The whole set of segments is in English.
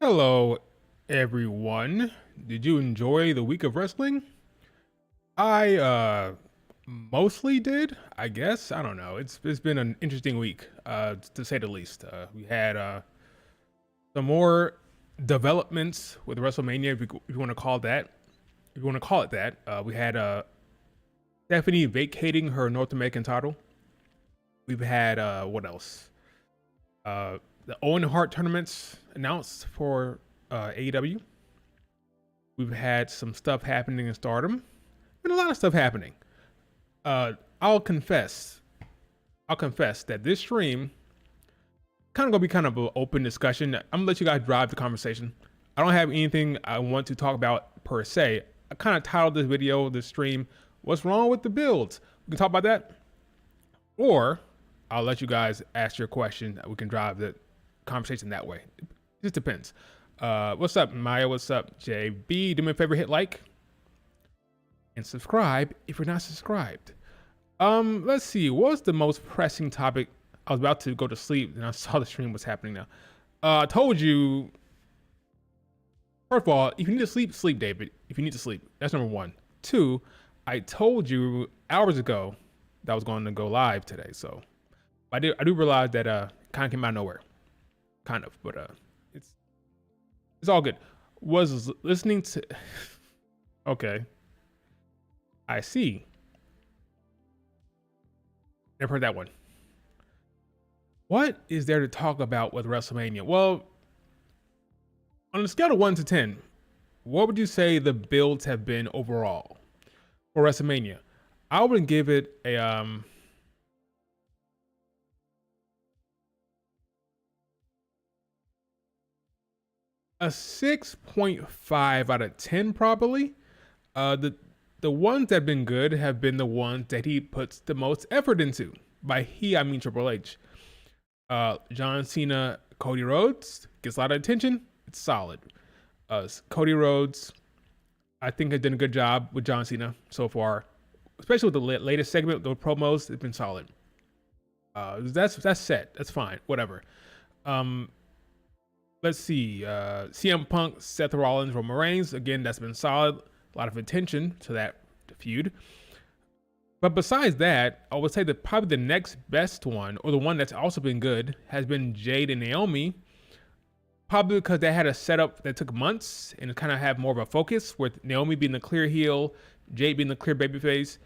Hello, everyone. Did you enjoy the week of wrestling? I mostly did, I guess. I don't know. It's been an interesting week, to say the least. We had some more developments with WrestleMania, if you want to call that. If you want to call it that, we had Stephanie vacating her North American title. We've had what else? The Owen Hart tournaments announced for AEW. We've had some stuff happening in Stardom. Been a lot of stuff happening. I'll confess that this stream kind of gonna be kind of an open discussion. I'm gonna let you guys drive the conversation. I don't have anything I want to talk about per se. I kind of titled this stream, "What's wrong with the builds?" We can talk about that, or I'll let you guys ask your question. We can drive the conversation that way. It just depends. What's up, Maya? What's up, JB? Do me a favor, hit like and subscribe if you're not subscribed. Let's see. What was the most pressing topic? I was about to go to sleep and I saw the stream was happening now. I told you. First of all, if you need to sleep, sleep, David. If you need to sleep, that's number one. Two, I told you hours ago that I was going to go live today. So I do realize that kind of came out of nowhere. Kind of, but it's all good. Was listening to okay. I see. Never heard that one. What is there to talk about with WrestleMania? Well, on a scale of 1 to 10, what would you say the builds have been overall for WrestleMania? I would give it a 6.5 out of 10 probably. The ones that have been good have been the ones that he puts the most effort into. By he, I mean Triple H. John Cena, Cody Rhodes gets a lot of attention. It's solid. Cody Rhodes, I think, has done a good job with John Cena so far, especially with the latest segment, the promos. It's been solid. That's set. That's fine. Whatever. Let's see. CM Punk, Seth Rollins, Roman Reigns. Again, that's been solid. A lot of attention to that feud. But besides that, I would say that probably the next best one, or the one that's also been good, has been Jade and Naomi. Probably because they had a setup that took months and kind of have more of a focus, with Naomi being the clear heel, Jade being the clear babyface.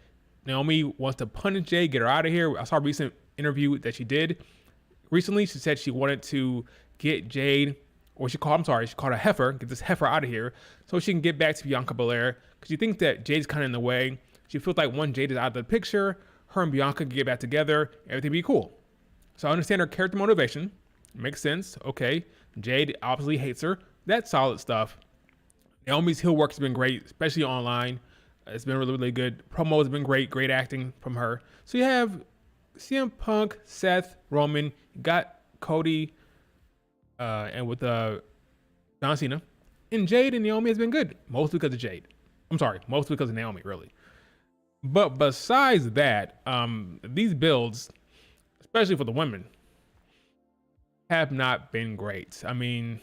Naomi wants to punish Jade, get her out of here. I saw a recent interview that she did recently. She said she wanted to get Jade, or she called a heifer, get this heifer out of here so she can get back to Bianca Belair, because she thinks that Jade's kind of in the way. She feels like once Jade is out of the picture, her and Bianca can get back together, everything be cool. So I understand her character motivation. Makes sense. Okay. Jade obviously hates her. That's solid stuff. Naomi's heel work has been great, especially online. It's been really, really good. Promo has been great. Great acting from her. So you have CM Punk, Seth, Roman, you got Cody, and with John Cena. And Jade and Naomi has been good. Mostly because of Jade. I'm sorry. Mostly because of Naomi, really. But besides that, these builds, especially for the women, have not been great. I mean,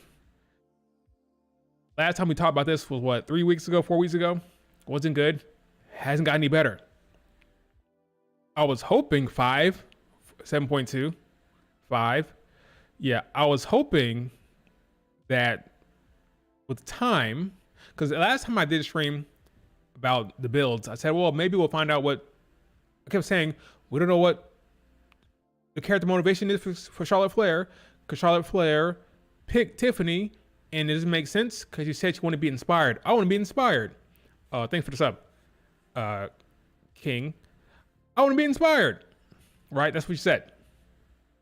last time we talked about this was what, 3 weeks ago, 4 weeks ago? Wasn't good. Hasn't got any better. I was hoping 5, 7.2, 5. Yeah, I was hoping that with time, because the last time I did a stream about the builds, I said, well, maybe we'll find out what, I kept saying, we don't know what the character motivation is for Charlotte Flair, because Charlotte Flair picked Tiffany, and it doesn't make sense because you said you want to be inspired. I want to be inspired. Thanks for the sub, King. I want to be inspired, right? That's what she said.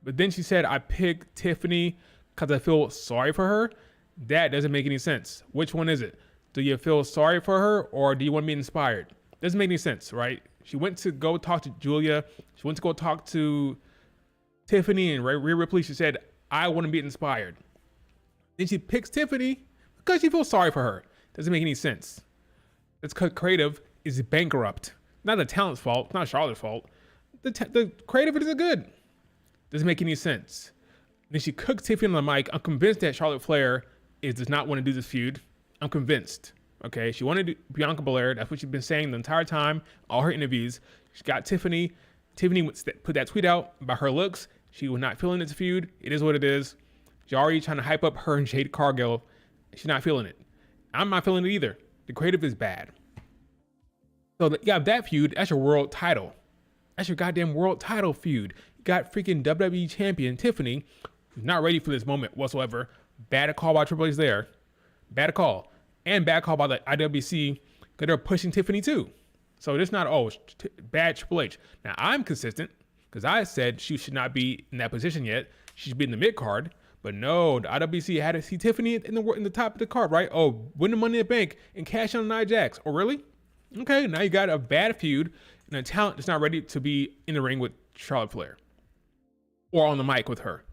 But then she said, I picked Tiffany because I feel sorry for her. That doesn't make any sense. Which one is it? Do you feel sorry for her, or do you want to be inspired? Doesn't make any sense, right? She went to go talk to Julia. She went to go talk to Tiffany and Rhea Ripley. She said, I want to be inspired. Then she picks Tiffany because she feels sorry for her. Doesn't make any sense. It's because creative is bankrupt. Not the talent's fault. Not Charlotte's fault. The creative isn't good. Doesn't make any sense. Then she cooks Tiffany on the mic. I'm convinced that Charlotte Flair does not want to do this feud. I'm convinced. Okay, she wanted Bianca Belair. That's what she's been saying the entire time, all her interviews. She got Tiffany. Tiffany put that tweet out about her looks. She was not feeling this feud. It is what it is. She's already trying to hype up her and Jade Cargill. She's not feeling it. I'm not feeling it either. The creative is bad. So you have that feud. That's your world title. That's your goddamn world title feud. You got freaking WWE champion Tiffany, who's not ready for this moment whatsoever. Bad call by Triple H there. Bad call. And bad call by the IWC because they're pushing Tiffany too. So it's not, bad Triple H. Now, I'm consistent because I said she should not be in that position yet. She should be in the mid card. But no, the IWC had to see Tiffany in the top of the card, right? Oh, win the Money in the Bank and cash on Nia Jax. Oh, really? Okay, now you got a bad feud and a talent that's not ready to be in the ring with Charlotte Flair or on the mic with her.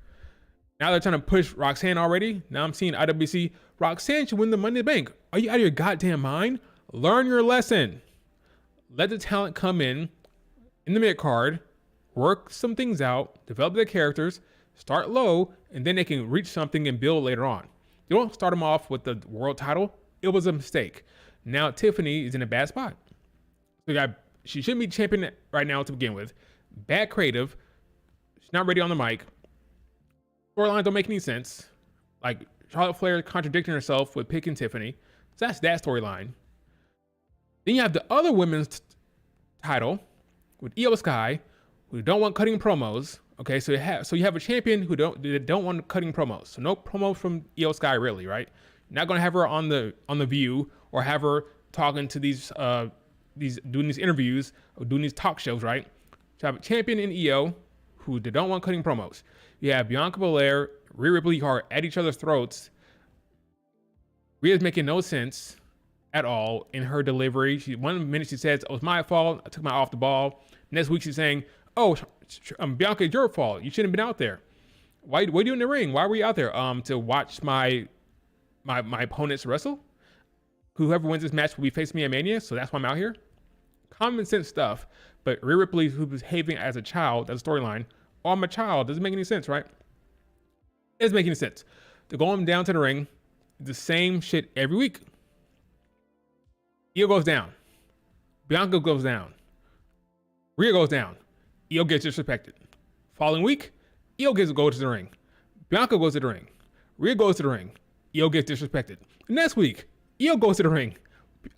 Now they're trying to push Roxanne already. Now I'm seeing IWC. Roxanne should win the Money in the Bank. Are you out of your goddamn mind? Learn your lesson. Let the talent come in the mid card, work some things out, develop their characters, start low, and then they can reach something and build later on. You don't start them off with the world title. It was a mistake. Now Tiffany is in a bad spot. She shouldn't be champion right now to begin with. Bad creative. She's not ready on the mic. Storylines don't make any sense. Like Charlotte Flair contradicting herself with picking Tiffany. So that's that storyline. Then you have the other women's title with Io Sky, who don't want cutting promos. Okay, so you have a champion who don't want cutting promos. So no promo from Io Sky really, right? You're not gonna have her on the View or have her talking to doing these interviews or doing these talk shows, right? So you have a champion in Io who don't want cutting promos. You have Bianca Belair, Rhea Ripley are at each other's throats. Rhea's making no sense at all in her delivery. One minute she says, "Oh, it's my fault. I took my eye off the ball." Next week she's saying, "Oh, Bianca, it's your fault. You shouldn't have been out there. Why are you in the ring? Why were you out there? To watch my opponents wrestle? Whoever wins this match will be facing me at Mania, so that's why I'm out here." Common sense stuff, but Rhea Ripley, who's behaving as a child, as a storyline, "Oh, I'm a child," doesn't make any sense, right? It doesn't make any sense. They're going down to the ring, the same shit every week. Io goes down. Bianca goes down. Rhea goes down. Io gets disrespected. Following week, Io gets to go to the ring. Bianca goes to the ring. Rhea goes to the ring. Io gets disrespected. The next week, Io goes to the ring.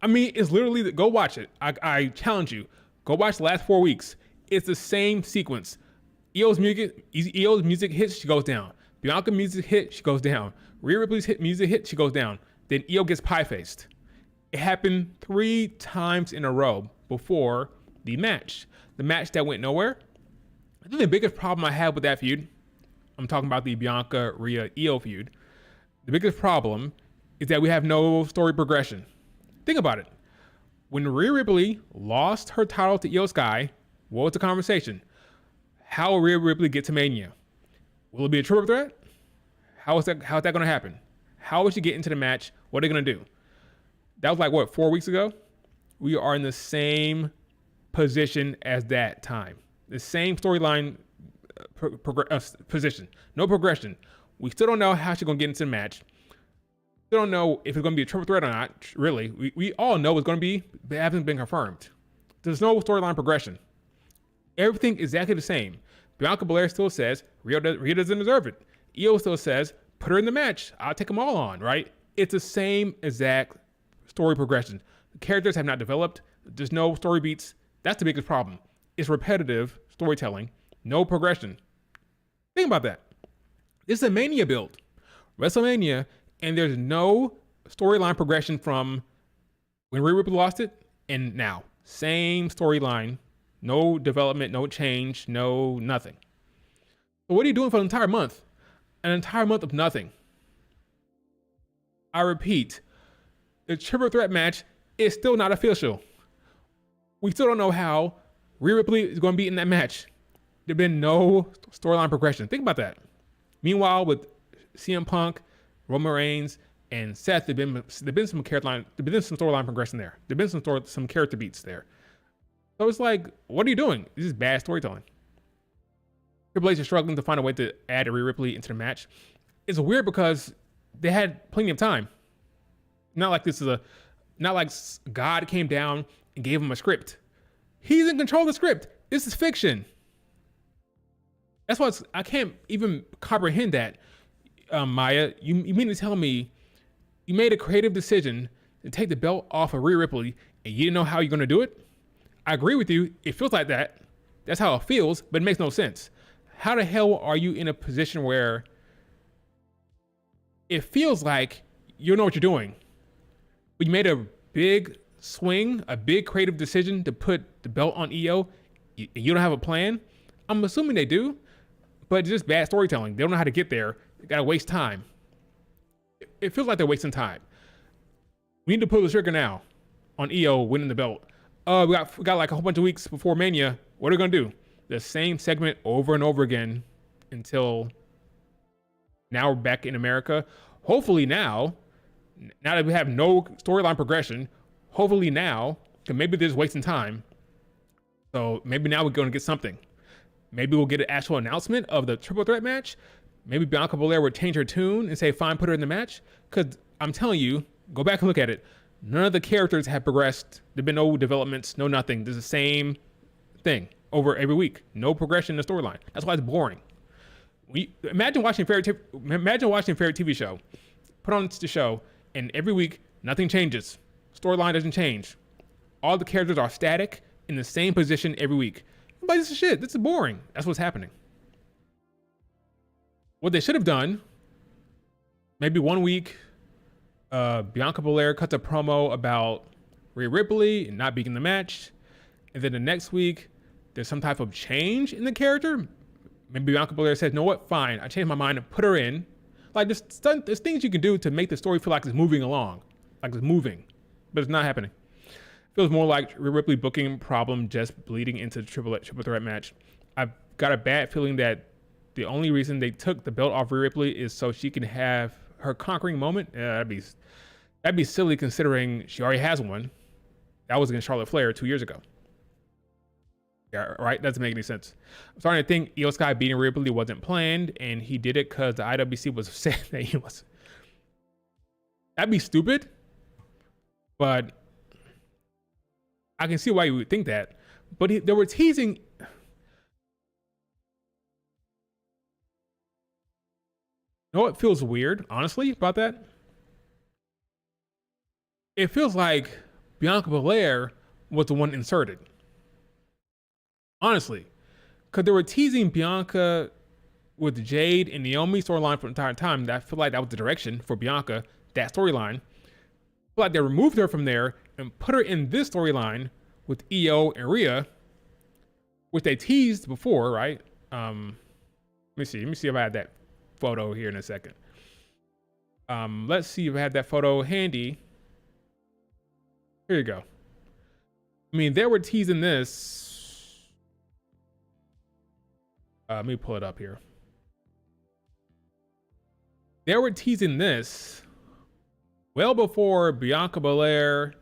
I mean, it's literally, go watch it. I challenge you. Go watch the last 4 weeks. It's the same sequence. Io's music hits, she goes down. Bianca music hit, she goes down. Rhea Ripley's music hit, she goes down. Then Io gets pie-faced. It happened 3 times in a row before the match. The match that went nowhere. I think the biggest problem I had with that feud, I'm talking about the Bianca, Rhea, Io feud. The biggest problem is that we have no story progression. Think about it. When Rhea Ripley lost her title to Io Sky, what was the conversation? How will Rhea Ripley get to Mania? Will it be a triple threat? How is that going to happen? How will she get into the match? What are they going to do? That was 4 weeks ago? We are in the same position as that time. The same storyline position. No progression. We still don't know how she's going to get into the match. Still don't know if it's going to be a triple threat or not. Really, we all know it's going to be, but it hasn't been confirmed. There's no storyline progression. Everything is exactly the same. Bianca Belair still says Rhea doesn't deserve it. Io still says put her in the match. I'll take them all on, right? It's the same exact story progression. The characters have not developed. There's no story beats. That's the biggest problem. It's repetitive storytelling, no progression. Think about that. This is a Mania build, WrestleMania, and there's no storyline progression from when Rhea Ripley lost it and now. Same storyline, no development, no change, no nothing. So what are you doing for an entire month? An entire month of nothing. I repeat, the triple threat match is still not official. We still don't know how Rhea Ripley is going to be in that match. There's been no storyline progression. Think about that. Meanwhile, with CM Punk, Roman Reigns, and Seth, there've been some storyline progression there. There've been some character beats there. So it's like, what are you doing? This is bad storytelling. Triple H is struggling to find a way to add Rhea Ripley into the match. It's weird because they had plenty of time. Not like not like God came down and gave him a script. He's in control of the script. This is fiction. That's why I can't even comprehend that, Maya. You mean to tell me you made a creative decision to take the belt off of Rhea Ripley and you didn't know how you're going to do it? I agree with you. It feels like that. That's how it feels, but it makes no sense. How the hell are you in a position where it feels like you know what you're doing, but you made a big swing, a big creative decision to put the belt on EO, you don't have a plan? I'm assuming they do, but it's just bad storytelling. They don't know how to get there. They gotta waste time. It feels like they're wasting time. We need to pull the trigger now on EO winning the belt. We got like a whole bunch of weeks before Mania. What are we gonna do? The same segment over and over again until now we're back in America. Hopefully now that we have no storyline progression, hopefully now, because maybe they're just wasting time. So maybe now we're going to get something. Maybe we'll get an actual announcement of the triple threat match. Maybe Bianca Belair would change her tune and say, fine, put her in the match. Because I'm telling you, go back and look at it. None of the characters have progressed. There've been no developments, no nothing. There's the same thing over every week. No progression in the storyline. That's why it's boring. Imagine watching a favorite TV show. Put on the show, and every week nothing changes. Storyline doesn't change. All the characters are static in the same position every week. But this is shit. This is boring. That's what's happening. What they should have done, maybe 1 week, Bianca Belair cuts a promo about Rhea Ripley and not being in the match, and then the next week there's some type of change in the character. Maybe Bianca Belair says, "No, what? Fine, I changed my mind and put her in." Like there's things you can do to make the story feel like it's moving along, like it's moving, but it's not happening. Feels more like Rhea Ripley booking problem just bleeding into the triple threat match. I've got a bad feeling that the only reason they took the belt off Rhea Ripley is so she can have her conquering moment. Yeah, that'd be silly considering she already has one. That was against Charlotte Flair 2 years ago. Yeah, right? Doesn't make any sense. I'm starting to think Io Sky beating Rhea Ripley wasn't planned, and he did it because the IWC was saying that he was. That'd be stupid, but I can see why you would think that. But they were teasing. You know what feels weird, honestly, about that? It feels like Bianca Belair was the one inserted. Honestly. Because they were teasing Bianca with Jade and Naomi storyline for the entire time. I feel like that was the direction for Bianca, that storyline. I feel like they removed her from there and put her in this storyline with Io and Rhea, which they teased before, right? Let me see if I have that photo here in a second. Let's see if I have that photo handy. Here you go. I mean, they were teasing this. Let me pull it up here. They were teasing this well before Bianca Belair.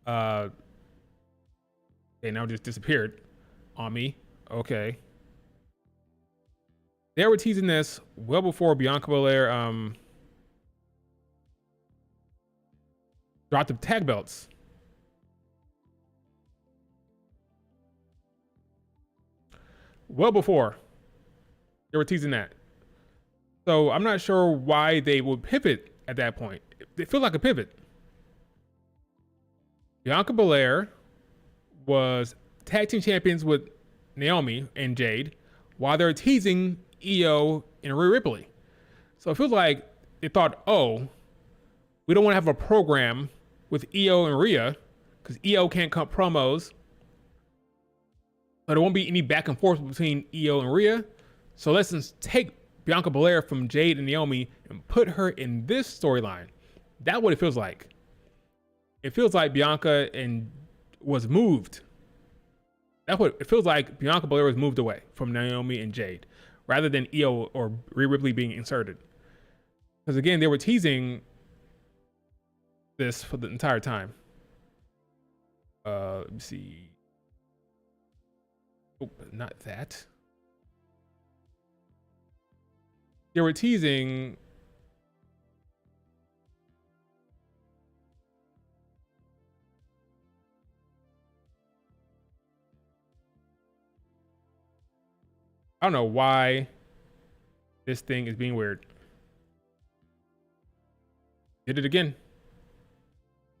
They now just disappeared on me. Okay. They were teasing this well before Bianca Belair dropped the tag belts. Well before. They were teasing that. So I'm not sure why they would pivot at that point. It feels like a pivot. Bianca Belair was tag team champions with Naomi and Jade while they're teasing Io and Rhea Ripley. So it feels like they thought, oh, we don't want to have a program with Io and Rhea because Io can't cut promos. So there won't be any back and forth between Io and Rhea. So let's just take Bianca Belair from Jade and Naomi and put her in this storyline. That's what it feels like. It feels like Bianca was moved. That's what it feels like. Bianca Belair was moved away from Naomi and Jade, rather than Io or Rhea Ripley being inserted. Because again, they were teasing this for the entire time. Let me see. Oh, not that. They were teasing I don't know why this thing is being weird. Did it again.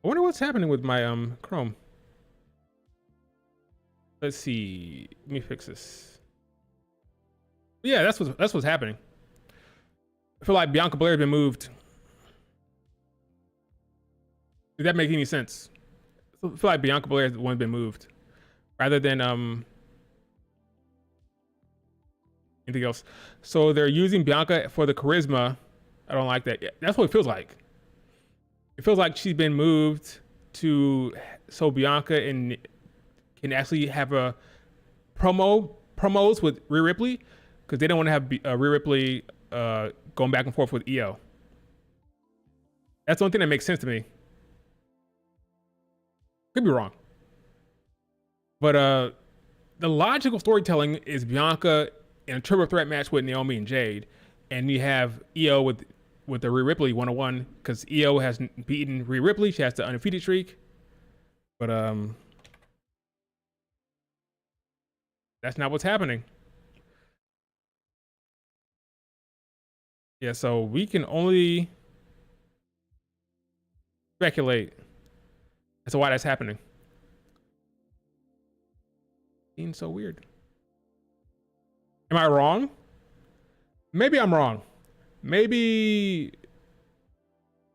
I wonder what's happening with my Chrome. Let's see. Let me fix this. Yeah, that's what's happening. I feel like Bianca Belair has been moved. Does that make any sense? I feel like Bianca Belair is the one that's been moved, rather than anything else. So they're using Bianca for the charisma. I don't like that. That's what it feels like. It feels like she's been moved so Bianca can actually have a promos with Rhea Ripley, because they don't want to have Rhea Ripley going back and forth with EO. That's the only thing that makes sense to me. Could be wrong, but the logical storytelling is Bianca in a triple threat match with Naomi and Jade, and you have EO with the Rhea Ripley 101, because EO hasn't beaten Rhea Ripley. She has the undefeated streak, but that's not what's happening. Yeah, so we can only speculate as to why that's happening. Seems so weird. Am I wrong? Maybe I'm wrong. Maybe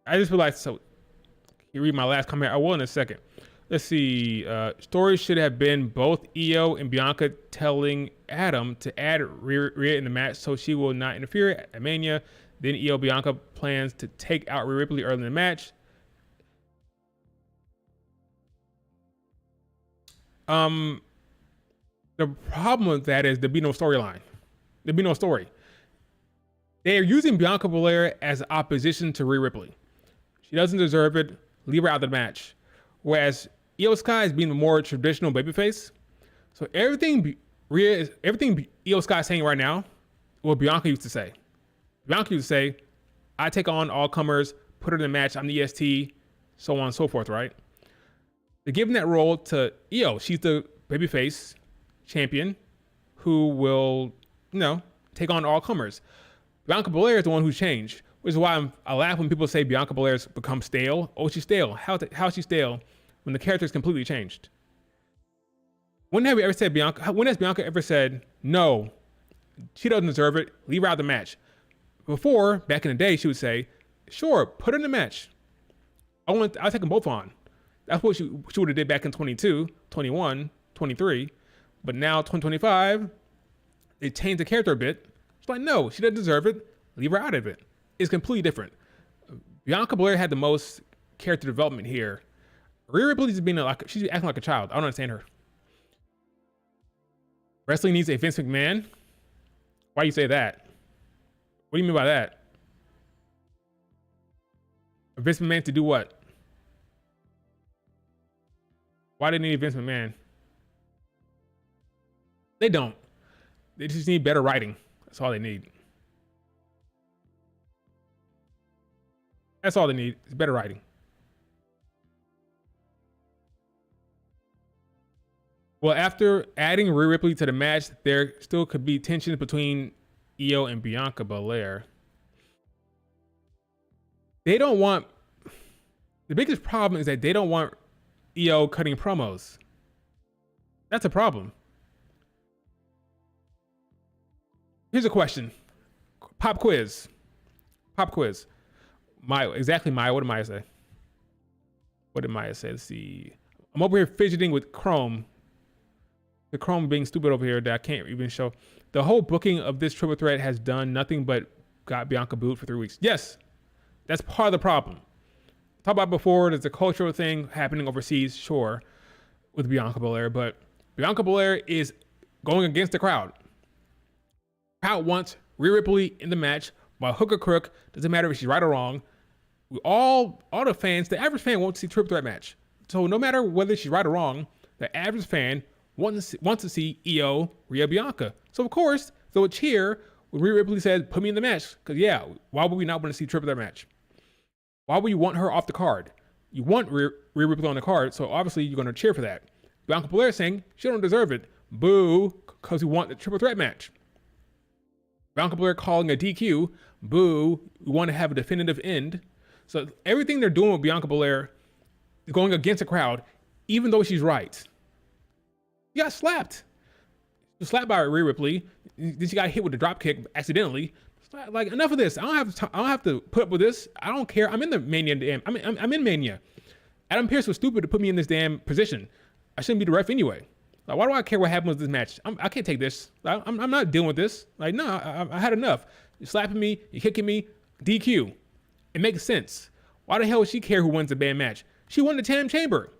I just realized. So you read my last comment. I will in a second. Let's see. Story should have been both EO and Bianca telling Adam to add Rhea in the match so she will not interfere at Mania. Then EO Bianca plans to take out Rhea Ripley early in the match. The problem with that is there'd be no storyline. There'd be no story. They are using Bianca Belair as opposition to Rhea Ripley. She doesn't deserve it. Leave her out of the match. Whereas Io Sky is being a more traditional babyface. So everything Io Sky is saying right now, what Bianca used to say. Bianca used to say, I take on all comers, put her in the match, I'm the EST, so on and so forth, right? They're giving that role to Io. She's the babyface champion who will, take on all comers. Bianca Belair is the one who's changed, which is why I laugh when people say Bianca Belair's become stale. Oh, she's stale. How is she stale when the character's completely changed? When have we ever said Bianca? When has Bianca ever said, no, she doesn't deserve it, leave her out of the match? Before, back in the day, she would say, sure, put her in the match. I'll take them both on. That's what she would have did back in 22, 21, 23. But now, 2025, they changed the character a bit. She's like, no, she doesn't deserve it. Leave her out of it. It's completely different. Bianca Belair had the most character development here. Rhea Ripley's she's acting like a child. I don't understand her. Wrestling needs a Vince McMahon? Why do you say that? What do you mean by that? A Vince McMahon to do what? Why do they need Vince McMahon? They don't. They just need better writing. That's all they need. That's all they need. It's better writing. Well, after adding Rhea Ripley to the match, there still could be tension between Io and Bianca Belair. They don't want... The biggest problem is that they don't want Io cutting promos. That's a problem. Here's a question. Pop quiz. Maya, what did Maya say? What did Maya say? Let's see. I'm over here fidgeting with Chrome. The Chrome being stupid over here that I can't even show. The whole booking of this triple threat has done nothing but got Bianca booed for 3 weeks. Yes, that's part of the problem. Talked about before, there's a cultural thing happening overseas, sure, with Bianca Belair, but Bianca Belair is going against the crowd. Crowd wants Rhea Ripley in the match by hook or crook. Doesn't matter if she's right or wrong. All the fans, the average fan wants to see a triple threat match. So no matter whether she's right or wrong, the average fan wants to see Io, Rhea, Bianca. So of course, they would cheer when Rhea Ripley says, put me in the match. Because yeah, why would we not want to see a triple threat match? Why would you want her off the card? You want Rhea Ripley on the card, so obviously you're going to cheer for that. Bianca Belair saying she don't deserve it. Boo, because we want the triple threat match. Bianca Belair calling a DQ. Boo, we want to have a definitive end. So everything they're doing with Bianca Belair is going against the crowd, even though she's right. She got slapped. She was slapped by Rhea Ripley. Then she got hit with a drop kick accidentally. Like, enough of this. I don't have to put up with this. I don't care. I'm in the Mania. I'm in Mania. Adam Pearce was stupid to put me in this damn position. I shouldn't be the ref anyway. Like, why do I care what happened with this match? I can't take this. I'm not dealing with this. Like, no, I had enough. You're slapping me. You're kicking me. DQ. It makes sense. Why the hell would she care who wins the damn match? She won the damn chamber.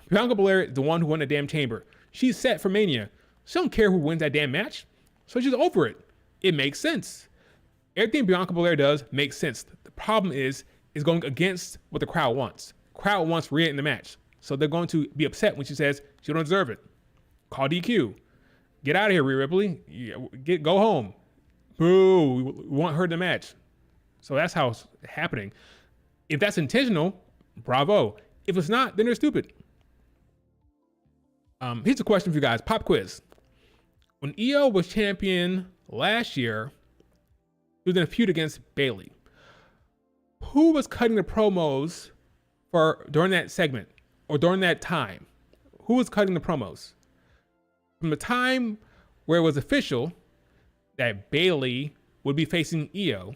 Bianca Belair is the one who won the damn chamber. She's set for Mania. She don't care who wins that damn match. So she's over it. It makes sense. Everything Bianca Belair does makes sense. The problem is going against what the crowd wants. The crowd wants Rhea in the match. So they're going to be upset when she says she don't deserve it. Call DQ. Get out of here, Rhea Ripley. Go home. Boo. We want her in the match. So that's how it's happening. If that's intentional, bravo. If it's not, then they're stupid. Here's a question for you guys. Pop quiz. When Io was champion last year, she was in a feud against Bayley. Who was cutting the promos during that segment or during that time? Who was cutting the promos? From the time where it was official that Bayley would be facing Io,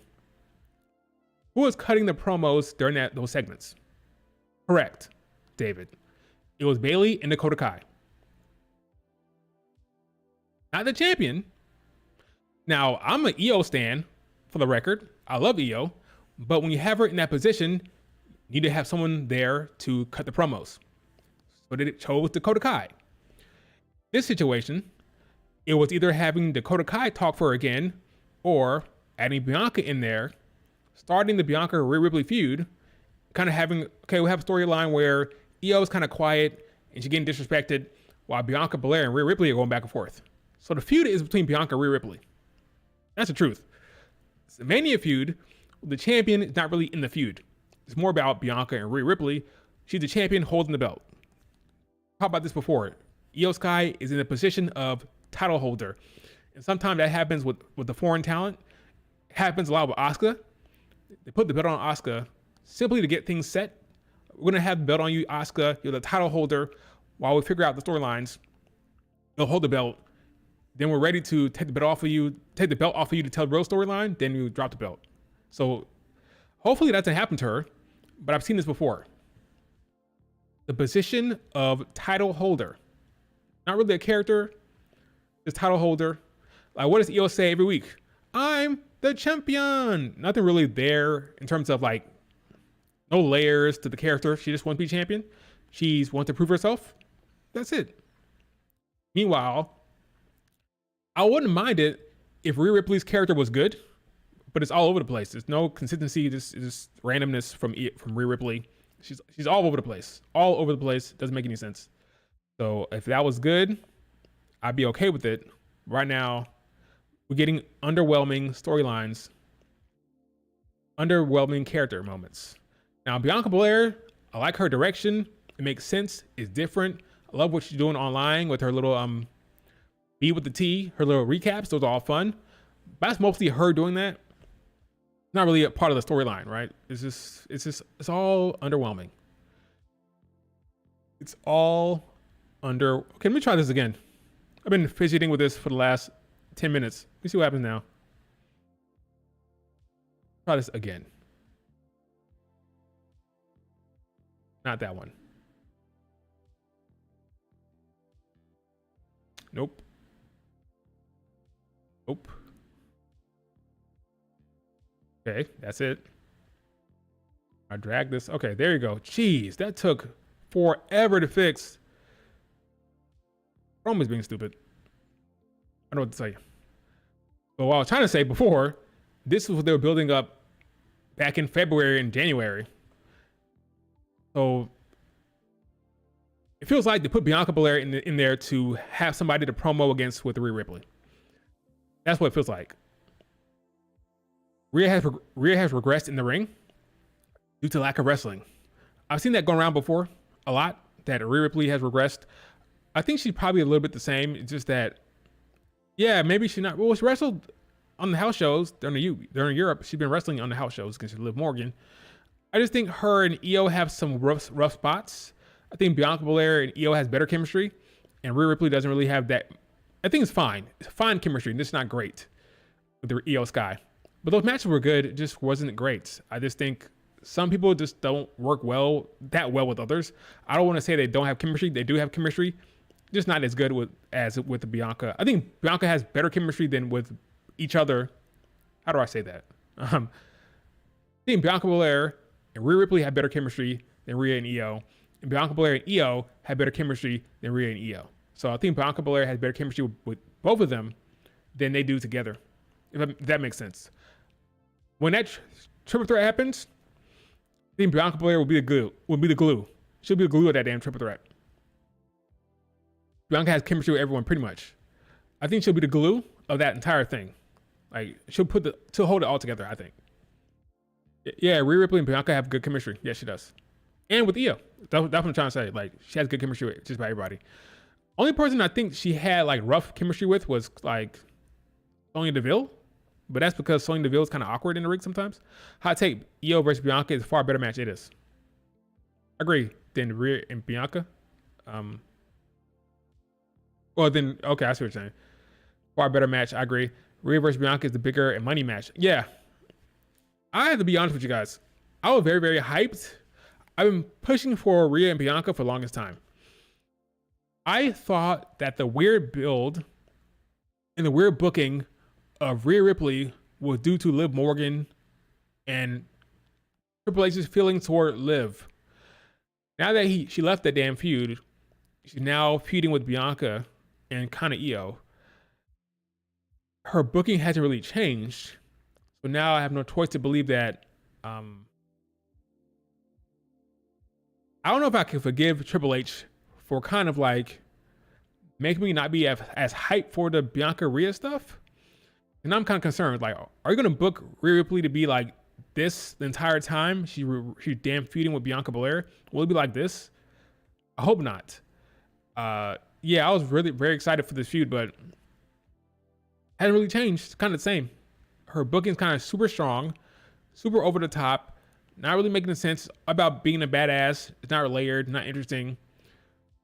who was cutting the promos during those segments? Correct, David. It was Bayley and Dakota Kai. Not the champion. Now, I'm an Io stan, for the record. I love Io. But when you have her in that position, you need to have someone there to cut the promos. So they chose Dakota Kai. This situation, it was either having Dakota Kai talk for her again, or adding Bianca in there, starting the Bianca-Rhea Ripley feud, kind of having, okay, we have a storyline where Io is kind of quiet and she's getting disrespected, while Bianca Belair and Rhea Ripley are going back and forth. So the feud is between Bianca and Rhea Ripley. That's the truth. It's a Mania feud. The champion is not really in the feud. It's more about Bianca and Rhea Ripley. She's the champion holding the belt. Talked about this before. Io Sky is in a position of title holder. And sometimes that happens with the foreign talent. It happens a lot with Asuka. They put the belt on Asuka simply to get things set. We're going to have the belt on you, Asuka. You're the title holder. While we figure out the storylines, you'll hold the belt. Then we're ready to take the belt off of you to tell the real storyline. Then you drop the belt. So hopefully that doesn't happen to her. But I've seen this before. The position of title holder. Not really a character. Just title holder. Like, what does Io say every week? I'm the champion. Nothing really there in terms of like no layers to the character. She just wants to be champion. She wants to prove herself. That's it. Meanwhile, I wouldn't mind it if Rhea Ripley's character was good, but it's all over the place. There's no consistency. This randomness from Rhea Ripley. She's all over the place. All over the place. Doesn't make any sense. So if that was good, I'd be okay with it. Right now, we're getting underwhelming storylines, underwhelming character moments. Now, Bianca Belair, I like her direction. It makes sense. It's different. I love what she's doing online with her little B with the T, her little recaps. Those are all fun. But that's mostly her doing that. Not really a part of the storyline, right? It's all underwhelming. It's all okay, let me try this again. I've been fidgeting with this for the last 10 minutes. Let me see what happens now. Try this again. Not that one. Nope. Nope. Okay, that's it. I drag this. Okay, there you go. Jeez, that took forever to fix. Chrome is being stupid. I don't know what to say. But what I was trying to say before, this was what they were building up back in February and January. So it feels like they put Bianca Belair in there to have somebody to promo against with Rhea Ripley. That's what it feels like. Rhea has regressed in the ring due to lack of wrestling. I've seen that go around before a lot, that Rhea Ripley has regressed. I think she's probably a little bit the same. It's just that, yeah, maybe she's not. Well, she wrestled on the house shows during Europe. She's been wrestling on the house shows against Liv Morgan. I just think her and Io have some rough spots. I think Bianca Belair and Io has better chemistry, and Rhea Ripley doesn't really have that. I think it's fine. It's fine chemistry, and it's not great with the Io Sky. But those matches were good. It just wasn't great. I just think some people just don't work that well with others. I don't want to say they don't have chemistry. They do have chemistry, just not as good as with the Bianca. I think Bianca has better chemistry than with each other. How do I say that? I think Bianca Belair and Rhea Ripley have better chemistry than Rhea and Io. And Bianca Belair and Io have better chemistry than Rhea and Io. So I think Bianca Belair has better chemistry with both of them than they do together, if that makes sense. When that triple threat happens, I think Bianca Belair will be the glue. She'll be the glue of that damn triple threat. Bianca has chemistry with everyone pretty much. I think she'll be the glue of that entire thing. Like she'll hold it all together, I think. Yeah, Rhea Ripley and Bianca have good chemistry. Yeah, she does. And with Io. That's what I'm trying to say. Like she has good chemistry with just about everybody. Only person I think she had like rough chemistry with was like Sonya Deville. But that's because Sonya Deville is kind of awkward in the ring sometimes. Hot take, Io versus Bianca is a far better match. It is. I agree. Than Rhea and Bianca. Well, then, okay, I see what you're saying. Far better match. I agree. Rhea versus Bianca is the bigger and money match. Yeah. I have to be honest with you guys. I was very, very hyped. I've been pushing for Rhea and Bianca for the longest time. I thought that the weird build and the weird booking of Rhea Ripley was due to Liv Morgan and Triple H's feelings toward Liv. Now that she left that damn feud, she's now feuding with Bianca and kind of Io. Her booking hasn't really changed. So now I have no choice to believe that. I don't know if I can forgive Triple H for kind of like making me not be as hyped for the Bianca Rhea stuff. And I'm kind of concerned. Like, are you going to book Rhea Ripley to be like this the entire time? She's damn feuding with Bianca Belair. Will it be like this? I hope not. Yeah, I was really very excited for this feud, but hasn't really changed. It's kind of the same. Her booking's kind of super strong, super over the top, not really making sense about being a badass. It's not layered, not interesting.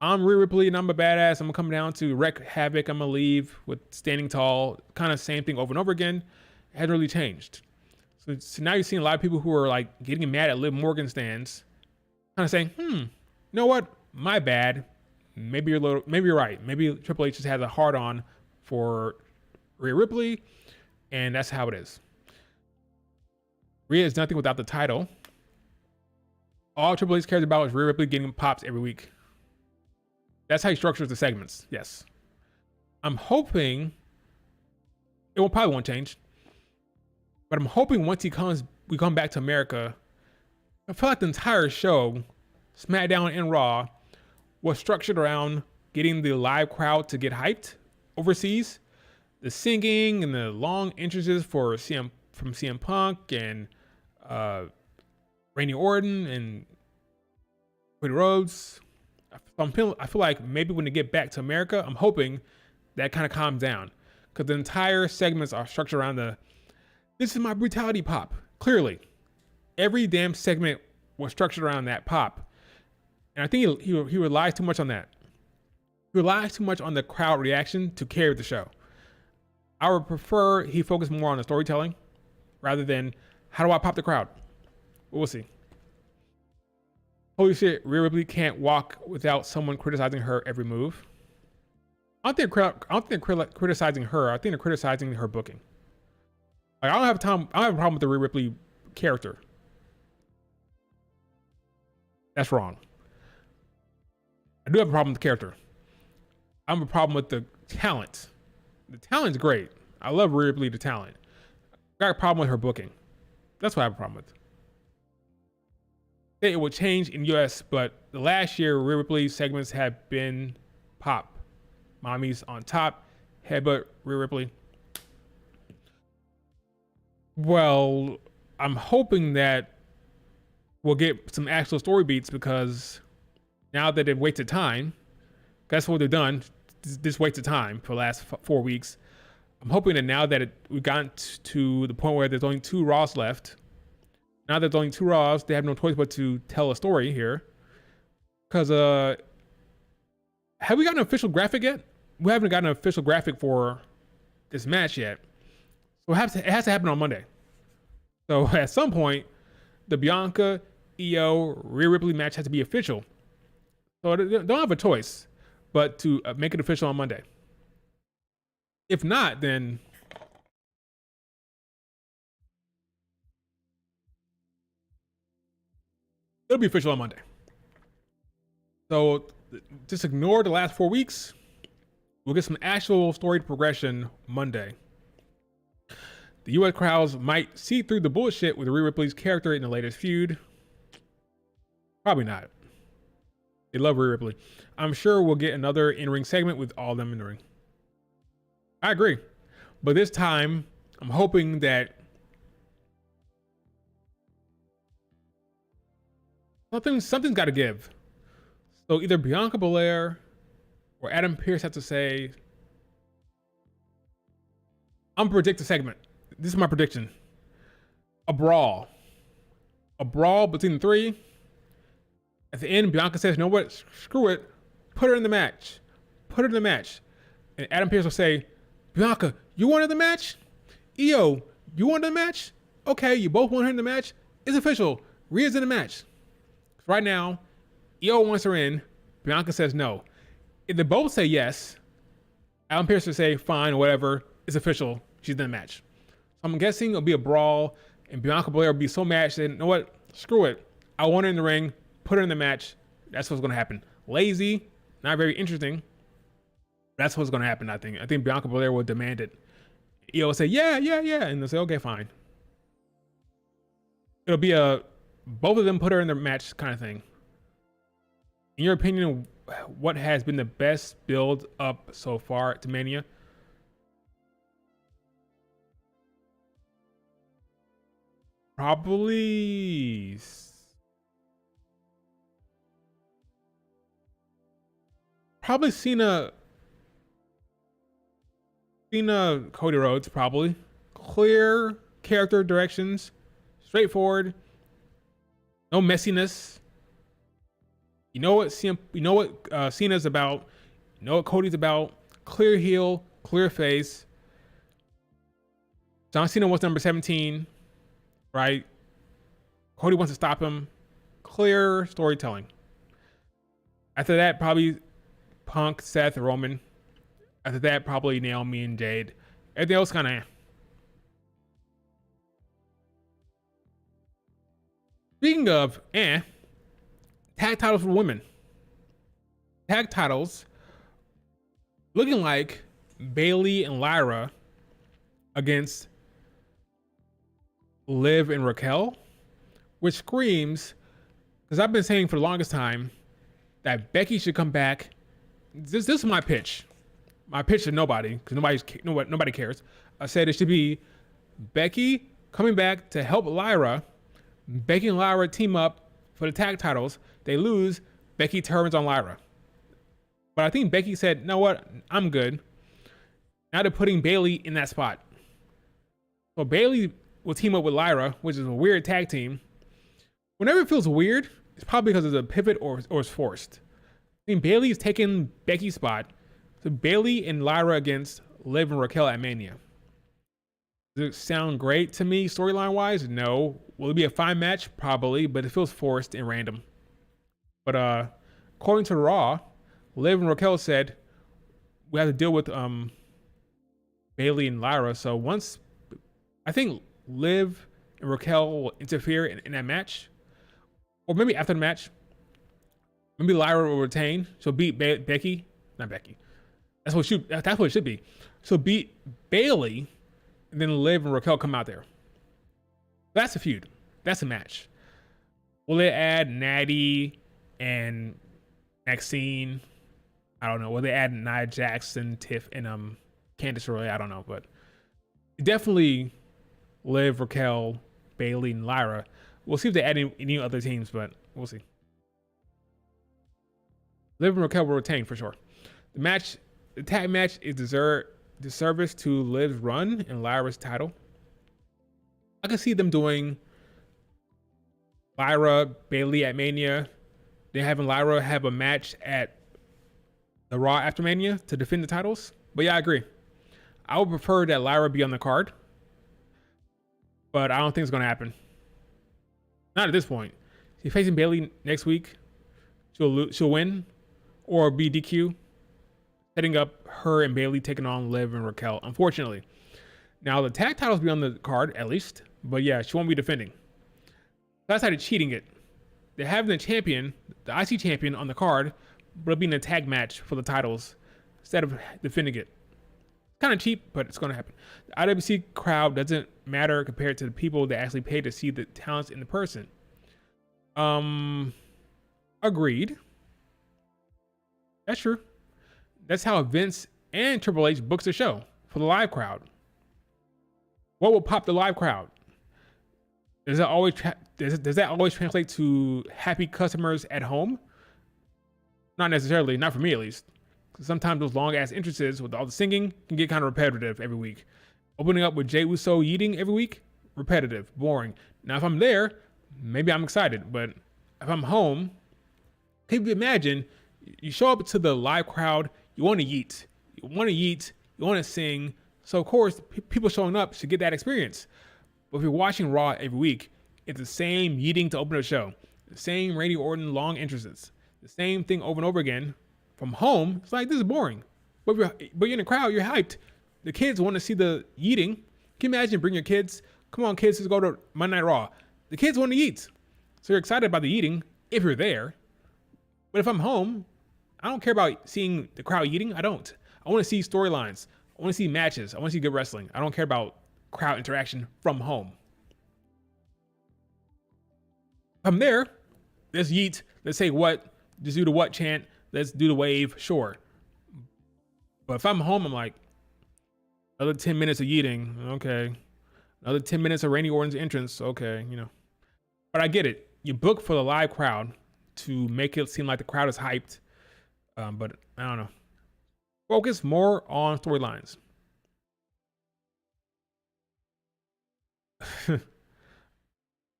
I'm Rhea Ripley and I'm a badass. I'm gonna come down to wreak havoc. I'm gonna leave with standing tall. Kind of same thing over and over again. It hasn't really changed. So now you're seeing a lot of people who are like getting mad at Liv Morgan stands, kind of saying, you know what? My bad. Maybe you're right. Maybe Triple H just has a hard on for Rhea Ripley, and that's how it is. Rhea is nothing without the title. All Triple H cares about is Rhea Ripley getting pops every week. That's how he structures the segments. Yes. I'm hoping probably won't change, but I'm hoping once we come back to America, I feel like the entire show, SmackDown and Raw, was structured around getting the live crowd to get hyped overseas. The singing and the long entrances from CM Punk and Randy Orton and Cody Rhodes. I feel like maybe when they get back to America, I'm hoping that kind of calms down, because the entire segments are structured around this is my brutality pop. Clearly, every damn segment was structured around that pop, and I think he relies too much on that. He relies too much on the crowd reaction to carry the show. I would prefer he focus more on the storytelling rather than how do I pop the crowd. We'll see. Holy shit, Rhea Ripley can't walk without someone criticizing her every move. I don't think they're criticizing her. I think they're criticizing her booking. Like, I don't have a problem with the Rhea Ripley character. That's wrong. I do have a problem with the character. I have a problem with the talent. The talent's great. I love Rhea Ripley, the talent. I got a problem with her booking. That's what I have a problem with. It will change in US, but the last year Rhea Ripley segments have been pop. Mommy's on top, headbutt Rhea Ripley. Well, I'm hoping that we'll get some actual story beats, because now that they've wasted time, that's what they've done. This wasted time for the last 4 weeks. I'm hoping that now that we've gotten to the point where there's only 2 Raws left, now there's only 2 Raws, they have no choice but to tell a story here. Because, have we gotten an official graphic yet? We haven't gotten an official graphic for this match yet. So it has to happen on Monday. So at some point, the Bianca, Io, Rhea Ripley match has to be official. So they don't have a choice but to make it official on Monday. If not, then it'll be official on Monday. So just ignore the last 4 weeks. We'll get some actual storied progression Monday. The US crowds might see through the bullshit with Rhea Ripley's character in the latest feud. Probably not. They love Rhea Ripley. I'm sure we'll get another in-ring segment with all of them in the ring. I agree. But this time, I'm hoping that something's got to give. So either Bianca Belair or Adam Pearce have to say, I'm gonna predict the segment. This is my prediction. A brawl. A brawl between the 3. At the end, Bianca says, you know what? Screw it. Put her in the match. Put her in the match. And Adam Pearce will say, Bianca, you wanted the match? Io, you wanted the match? Okay, you both want her in the match. It's official. Rhea's in the match. Right now, Io wants her in. Bianca says no. If they both say yes, Adam Pearce will say, fine, whatever. It's official. She's in the match. So I'm guessing it'll be a brawl, and Bianca Belair will be so mad, she said, you know what? Screw it. I want her in the ring. Put her in the match. That's what's going to happen. Lazy, not very interesting. That's what's going to happen, I think. I think Bianca Belair will demand it. Io will say, yeah. And they'll say, okay, fine. It'll be both of them put her in the match kind of thing. In your opinion, what has been the best build up so far to Mania? Probably Cena Cody Rhodes, probably. Clear character directions, straightforward, no messiness. You know what Cena's about. You know what Cody's about. Clear heel, clear face. John Cena wants number 17, right? Cody wants to stop him. Clear storytelling. After that, probably Punk, Seth, Roman. After that, probably Naomi and Jade. Everything else kind of. Speaking of, tag titles for women. Tag titles looking like Bayley and Lyra against Liv and Raquel, which screams, because I've been saying for the longest time that Becky should come back. This is my pitch. My pitch to nobody, because nobody cares. I said it should be Becky coming back to help Lyra. Becky and Lyra team up for the tag titles. They lose. Becky turns on Lyra. But I think Becky said, you know what? I'm good. Now they're putting Bayley in that spot. So Bayley will team up with Lyra, which is a weird tag team. Whenever it feels weird, it's probably because it's a pivot or it's forced. I think Bayley is taking Becky's spot. So Bayley and Lyra against Liv and Raquel at Mania. Does it sound great to me storyline wise? No. Will it be a fine match? Probably, but it feels forced and random. But according to Raw, Liv and Raquel said we have to deal with Bayley and Lyra. So once, I think Liv and Raquel will interfere in that match, or maybe after the match, maybe Lyra will retain. She'll beat Becky, not Becky. That's what it should be. So beat Bayley, and then Liv and Raquel come out there. That's a feud. That's a match. Will they add Natty and Maxine? I don't know. Will they add Nia Jackson, Tiff, and Candice LeRae? I don't know, but definitely Liv, Raquel, Bayley, and Lyra. We'll see if they add any other teams, but we'll see. Liv and Raquel will retain for sure. The tag match is deserved disservice to Liv's run and Lyra's title. I could see them doing Lyra Bailey at Mania, then having Lyra have a match at the Raw after Mania to defend the titles. But yeah, I agree. I would prefer that Lyra be on the card, but I don't think it's gonna happen. Not at this point. She's facing Bailey next week. She'll win or be DQ, setting up her and Bailey taking on Liv and Raquel. Unfortunately, now the tag titles be on the card at least, but yeah, she won't be defending. That's how they're cheating it. They're having the champion, the IC champion, on the card, but it'll be in a tag match for the titles instead of defending it. Kind of cheap, but it's going to happen. The IWC crowd doesn't matter compared to the people that actually pay to see the talents in the person. Agreed. That's true. That's how Vince and Triple H books the show for the live crowd. What will pop the live crowd? Does that always translate to happy customers at home? Not necessarily, not for me at least. Sometimes those long ass entrances with all the singing can get kind of repetitive every week. Opening up with Jey Uso yeeting every week, repetitive, boring. Now if I'm there, maybe I'm excited, but if I'm home, can you imagine you show up to the live crowd, you want to yeet, you want to sing. So of course, people showing up should get that experience. But if you're watching Raw every week, it's the same yeeting to open a show, the same Randy Orton long entrances, the same thing over and over again. From home, it's like, this is boring. But you're in the crowd, you're hyped. The kids want to see the yeeting. Can you imagine bring your kids? Come on, kids, let's go to Monday Night Raw. The kids want to eat. So you're excited about the eating if you're there. But if I'm home, I don't care about seeing the crowd eating. I don't. I want to see storylines. I want to see matches. I want to see good wrestling. I don't care about crowd interaction from home. If I'm there, let's yeet. Let's say what. Just do the what chant. Let's do the wave. Sure. But if I'm home, I'm like, another 10 minutes of yeeting. Okay. Another 10 minutes of Randy Orton's entrance. Okay. But I get it. You book for the live crowd to make it seem like the crowd is hyped. But I don't know. Focus more on storylines.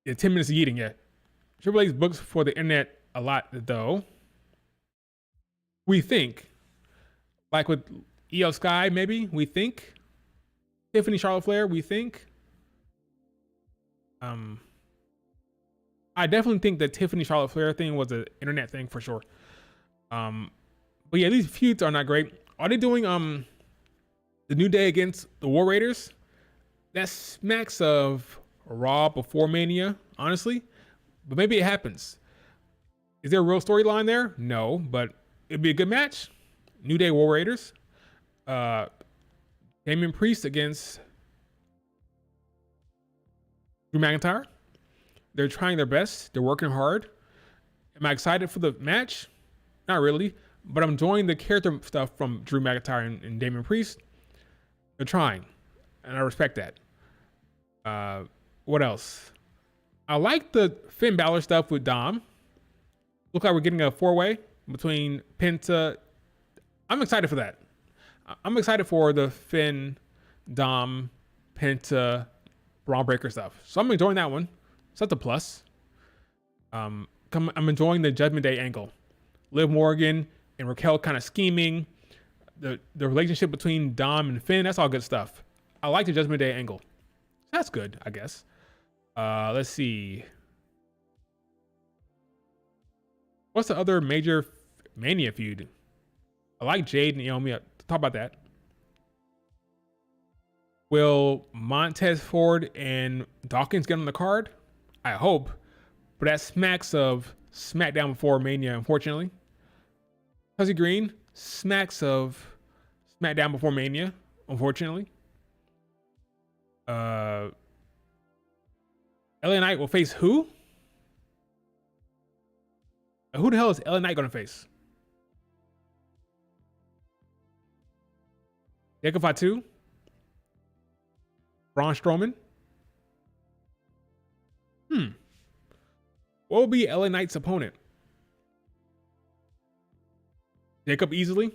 Yeah, 10 minutes of eating, yeah. Triple H books for the internet a lot, though. We think, like with EO Sky, maybe, we think. Tiffany Charlotte Flair, we think. I definitely think the Tiffany Charlotte Flair thing was an internet thing for sure. But yeah, these feuds are not great. Are they doing the New Day against the War Raiders? That smacks of Raw before Mania, honestly. But maybe it happens. Is there a real storyline there? No, but it'd be a good match. New Day War Raiders. Damian Priest against Drew McIntyre. They're trying their best. They're working hard. Am I excited for the match? Not really. But I'm enjoying the character stuff from Drew McIntyre and Damian Priest. They're trying. And I respect that. What else? I like the Finn Balor stuff with Dom. Look like we're getting a 4-way between Penta. I'm excited for that. I'm excited for the Finn, Dom, Penta, Braun Breaker stuff. So I'm enjoying that one. So that's a plus. I'm enjoying the Judgment Day angle. Liv Morgan and Raquel kind of scheming. The relationship between Dom and Finn, that's all good stuff. I like the Judgment Day angle. That's good, I guess. Let's see. What's the other major Mania feud? I like Jade and Naomi. Talk about that. Will Montez Ford and Dawkins get on the card? I hope. But that smacks of SmackDown before Mania, unfortunately. Fuzzy Green, smacks of SmackDown before Mania, unfortunately. LA Knight will face who? Who the hell is LA Knight going to face? Jacob Fatu? Braun Strowman? What will be LA Knight's opponent? Jacob easily?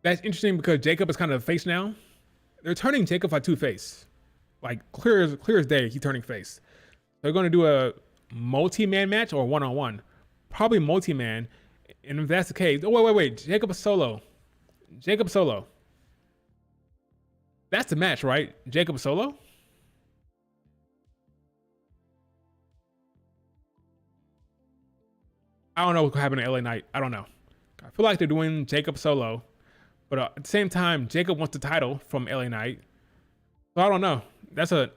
That's interesting because Jacob is kind of a face now. They're turning Jacob like two-face. Like clear as day, he's turning face. They're going to do a multi-man match or one-on-one. Probably multi-man. And if that's the case, oh, wait. Jacob solo. That's the match, right? Jacob solo? I don't know what happened to LA Knight. I don't know. I feel like they're doing Jacob solo. But at the same time, Jacob wants the title from LA Knight. So I don't know. That's a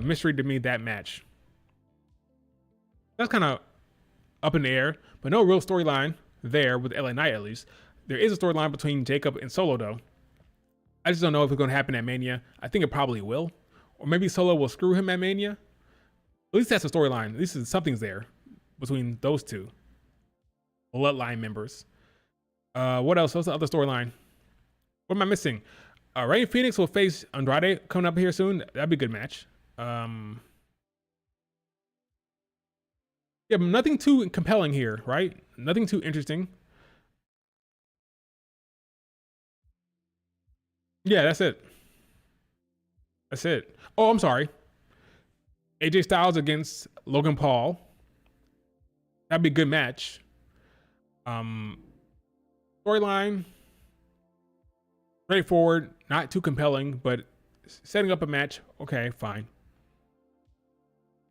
mystery to me, that match. That's kind of up in the air, but no real storyline there with LA Knight at least. There is a storyline between Jacob and Solo though. I just don't know if it's going to happen at Mania. I think it probably will. Or maybe Solo will screw him at Mania. At least that's a storyline. At least something's there between those two Bloodline members. What else? What's the other storyline? What am I missing? Rey Fenix will face Andrade coming up here soon. That'd be a good match. Yeah, but nothing too compelling here, right? Nothing too interesting. Yeah, that's it. That's it. Oh, I'm sorry. AJ Styles against Logan Paul. That'd be a good match. Storyline. Straightforward, not too compelling, but setting up a match, okay, fine.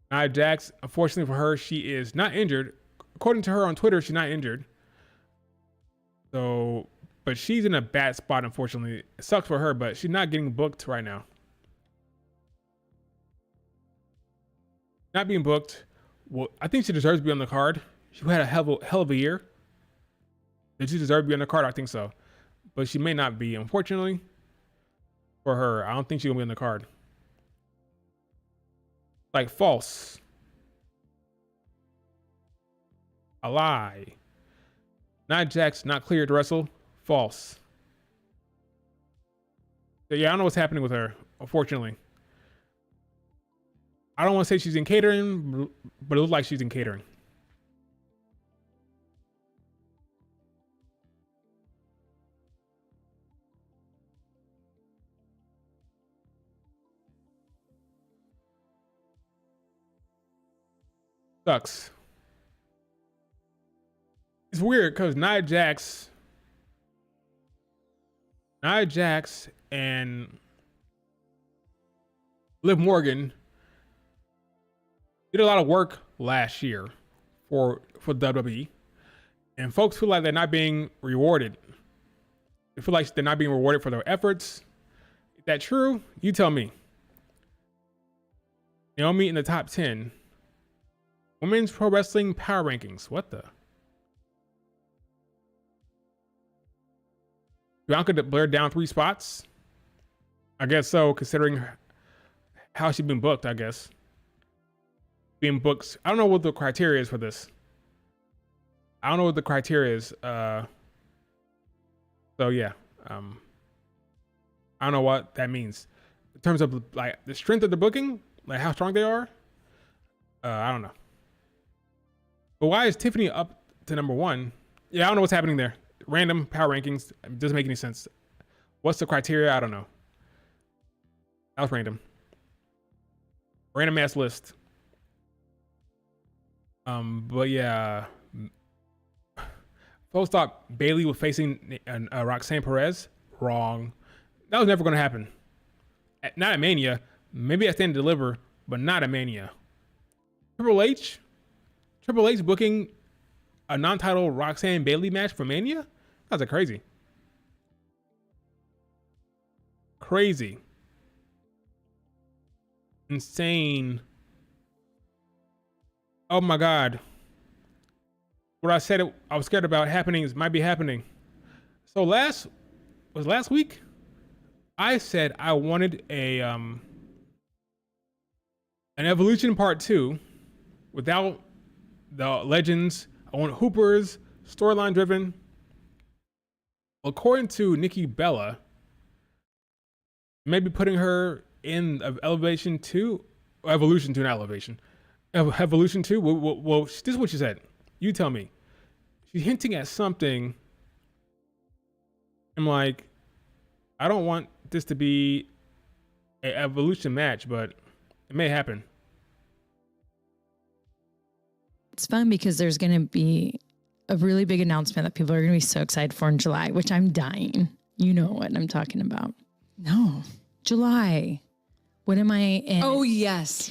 Nia Jax, unfortunately for her, she is not injured. According to her on Twitter, she's not injured. So, but she's in a bad spot, unfortunately. It sucks for her, but she's not getting booked right now. Not being booked. Well, I think she deserves to be on the card. She had a hell of a year. Did she deserve to be on the card? I think so. But she may not be, unfortunately, for her. I don't think she's going to be on the card. Like, false. A lie. Nia Jax not cleared to wrestle. False. So, yeah, I don't know what's happening with her, unfortunately. I don't want to say she's in catering, but it looks like she's in catering. Sucks. It's weird because Nia Jax and Liv Morgan did a lot of work last year for WWE, and folks feel like they're not being rewarded. They feel like they're not being rewarded for their efforts. Is that true? You tell me. Naomi in the top 10. Women's Pro Wrestling Power Rankings. What the? Bianca Blair down 3 spots? I guess so, considering how she's been booked, I guess. Being booked. I don't know what the criteria is for this. I don't know what the criteria is. So, yeah. I don't know what that means. In terms of, like, the strength of the booking, like how strong they are, I don't know. But why is Tiffany up to number 1? Yeah, I don't know what's happening there. Random power rankings. It doesn't make any sense. What's the criteria? I don't know. That was random. Random ass list. But yeah. Folks thought Bayley was facing Roxanne Perez. Wrong. That was never going to happen. Not at Mania. Maybe at Stand and Deliver, but not at Mania. Triple H booking a non-title Roxanne Bayley match for Mania? That's crazy. Crazy. Insane. Oh my God. What I said I was scared about happening might be happening. So last week, I said I wanted an Evolution Part 2 without the legends. I want Hoopers, storyline driven. According to Nikki Bella, maybe putting her in Elevation 2, Evolution 2, not Elevation. Evolution 2? Well, this is what she said. You tell me. She's hinting at something I'm like, I don't want this to be an Evolution match, but it may happen. It's fun because there's going to be a really big announcement that people are going to be so excited for in July, which I'm dying. You know what I'm talking about. No. July. What am I in? Oh, yes.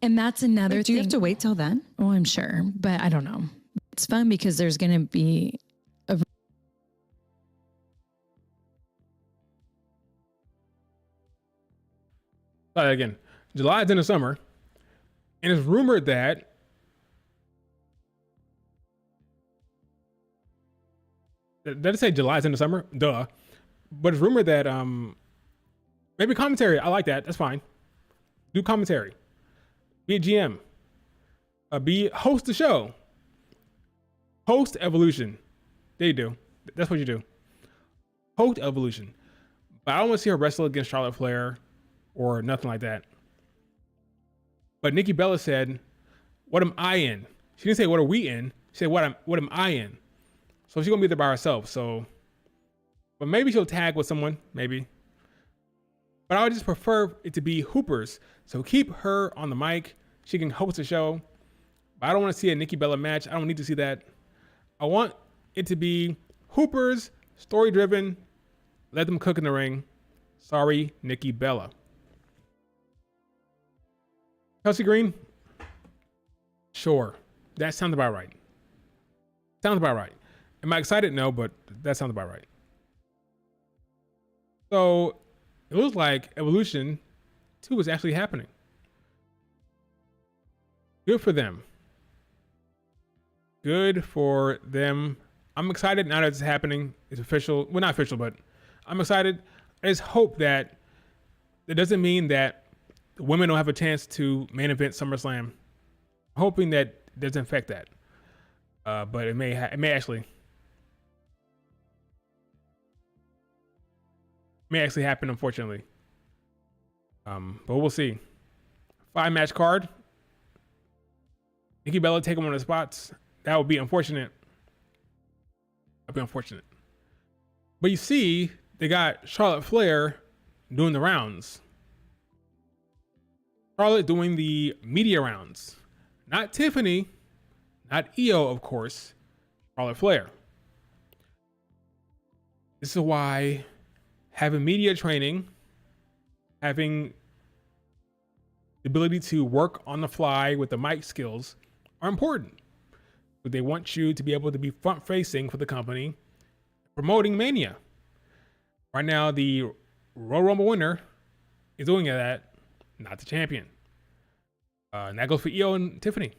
And that's another thing. Do you have to wait till then? Oh, I'm sure, but I don't know. It's fun because there's going to be Again, July is in the summer, and it's rumored that did it say July is in the summer? Duh. But it's rumored that maybe commentary. I like that. That's fine. Do commentary. Be a GM. Be host the show. Host Evolution. There you do. That's what you do. Host Evolution. But I don't want to see her wrestle against Charlotte Flair or nothing like that. But Nikki Bella said, "What am I in?" She didn't say, "What are we in?" She said, "What am I in?" So she's gonna be there by herself. So, but maybe she'll tag with someone, maybe. But I would just prefer it to be Hoopers. So keep her on the mic. She can host the show. But I don't want to see a Nikki Bella match. I don't need to see that. I want it to be Hoopers, story driven. Let them cook in the ring. Sorry, Nikki Bella. Chelsea Green? Sure. That sounds about right. Sounds about right. Am I excited? No, but that sounds about right. So it looks like Evolution 2 is actually happening. Good for them. Good for them. I'm excited now that it's happening. It's official. Well, not official, but I'm excited. I just hope that it doesn't mean that the women don't have a chance to main event SummerSlam. I'm hoping that doesn't affect that. But it may actually happen, unfortunately. But we'll see. 5-match card. Nikki Bella taking one of the spots. That would be unfortunate. That'd be unfortunate. But you see, they got Charlotte Flair doing the rounds. Charlotte doing the media rounds. Not Tiffany, not Io, of course. Charlotte Flair. This is why having media training, having the ability to work on the fly with the mic skills are important. But they want you to be able to be front facing for the company, promoting Mania. Right now, the Royal Rumble winner is doing that, not the champion. And that goes for Io and Tiffany.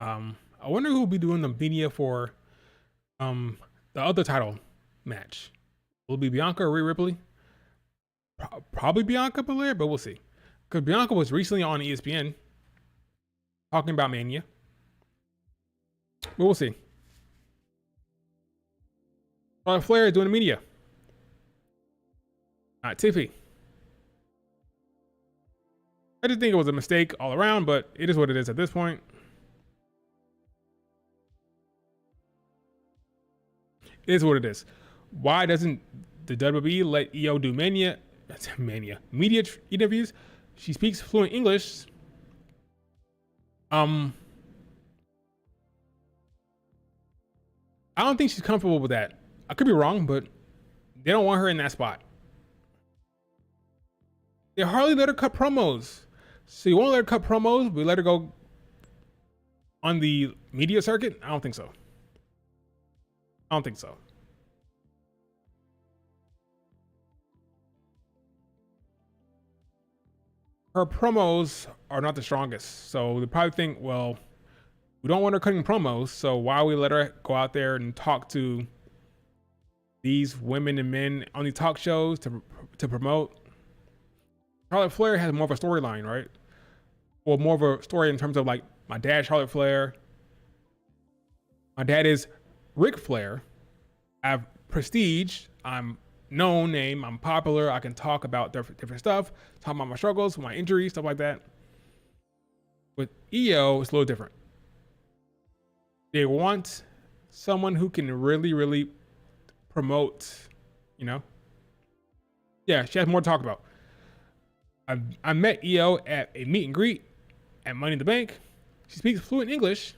I wonder who will be doing the media for the other title match. Will it be Bianca or Rhea Ripley? Probably Bianca Belair, but we'll see. Because Bianca was recently on ESPN talking about Mania. But we'll see. Charlotte Flair is doing the media. Not Tiffy. I just think it was a mistake all around, but it is what it is at this point. It is what it is. Why doesn't the WWE let Io do media interviews? She speaks fluent English. I don't think she's comfortable with that. I could be wrong, but they don't want her in that spot. They hardly let her cut promos. So you won't let her cut promos, but let her go on the media circuit? I don't think so. Her promos are not the strongest. So they probably think, well, we don't want her cutting promos, so why we let her go out there and talk to these women and men on these talk shows to promote? Charlotte Flair has more of a storyline, right? Or more of a story in terms of like, my dad, Charlotte Flair. My dad is Ric Flair. I have prestige. I'm known name. I'm popular. I can talk about different stuff, talk about my struggles, my injuries, stuff like that. With Io, it's a little different. They want someone who can really, really promote, you know. Yeah, she has more to talk about. I met EO at a meet and greet at Money in the Bank. She speaks fluent English.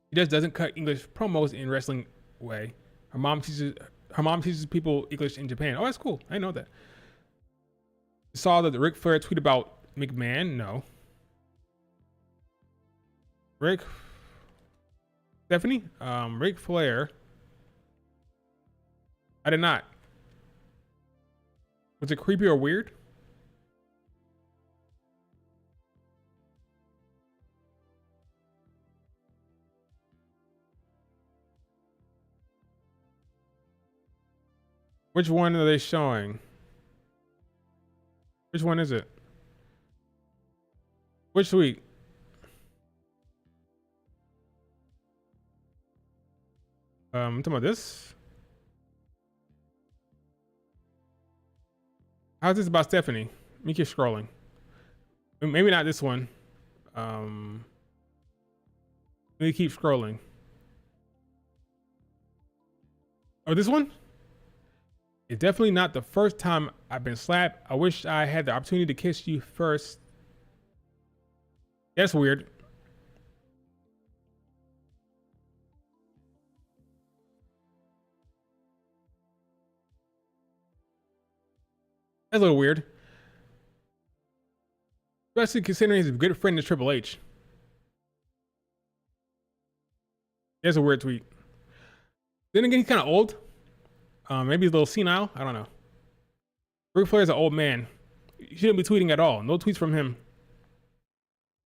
She just doesn't cut English promos in wrestling way. Her mom teaches people English in Japan. Oh, that's cool. I didn't know that. Saw that the Ric Flair tweet about McMahon. No. Stephanie? Ric Flair. I did not. Was it creepy or weird? Which one are they showing? Which one is it? Which week? I'm talking about this. How's this about Stephanie? Let me keep scrolling. Maybe not this one. Let me keep scrolling. Oh, this one? It's definitely not the first time I've been slapped. I wish I had the opportunity to kiss you first. That's weird. That's a little weird. Especially considering he's a good friend to Triple H. That's a weird tweet. Then again, he's kind of old. Maybe he's a little senile. I don't know. Ric Flair's an old man. He shouldn't be tweeting at all. No tweets from him.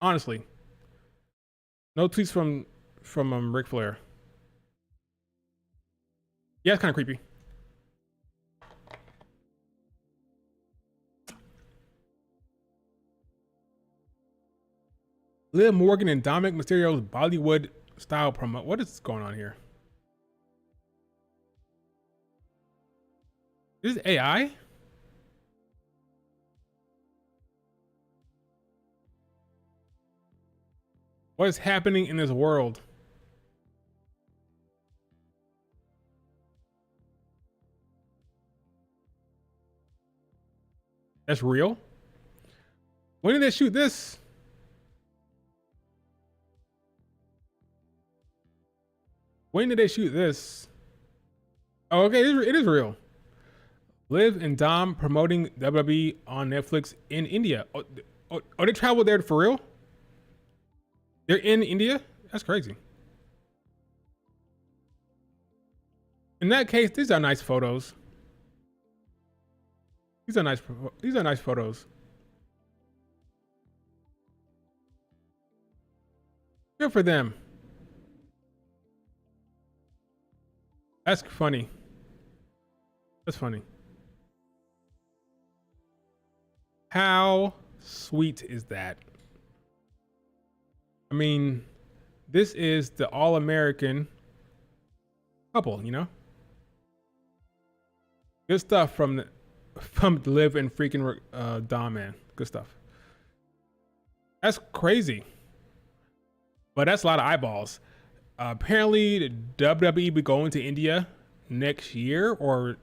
Honestly. No tweets from Ric Flair. Yeah, it's kind of creepy. Liv Morgan and Dominic Mysterio's Bollywood style promo. What is going on here? Is this AI? What is happening in this world? That's real? When did they shoot this? When did they shoot this? Oh, okay, it is real. Liv and Dom promoting WWE on Netflix in India. Oh, they traveled there for real? They're in India? That's crazy. In that case, these are nice photos. These are nice photos. Good for them. That's funny. That's funny. How sweet is that? I mean, this is the all-American couple, you know? Good stuff from Liv and freaking Dom, man. Good stuff. That's crazy. But that's a lot of eyeballs. Apparently, the WWE be going to India next year or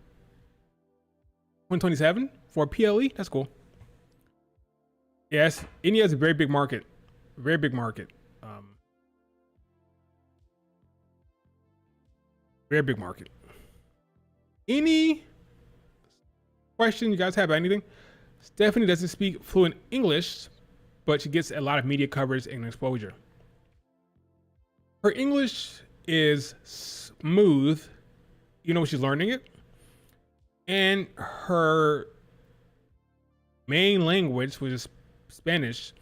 2027 for PLE. That's cool. Yes, India is a very big market. Very big market. Very big market. Any question you guys have about anything? Stephanie doesn't speak fluent English, but she gets a lot of media coverage and exposure. Her English is smooth, you know, she's learning it. And her main language, which is Spanish,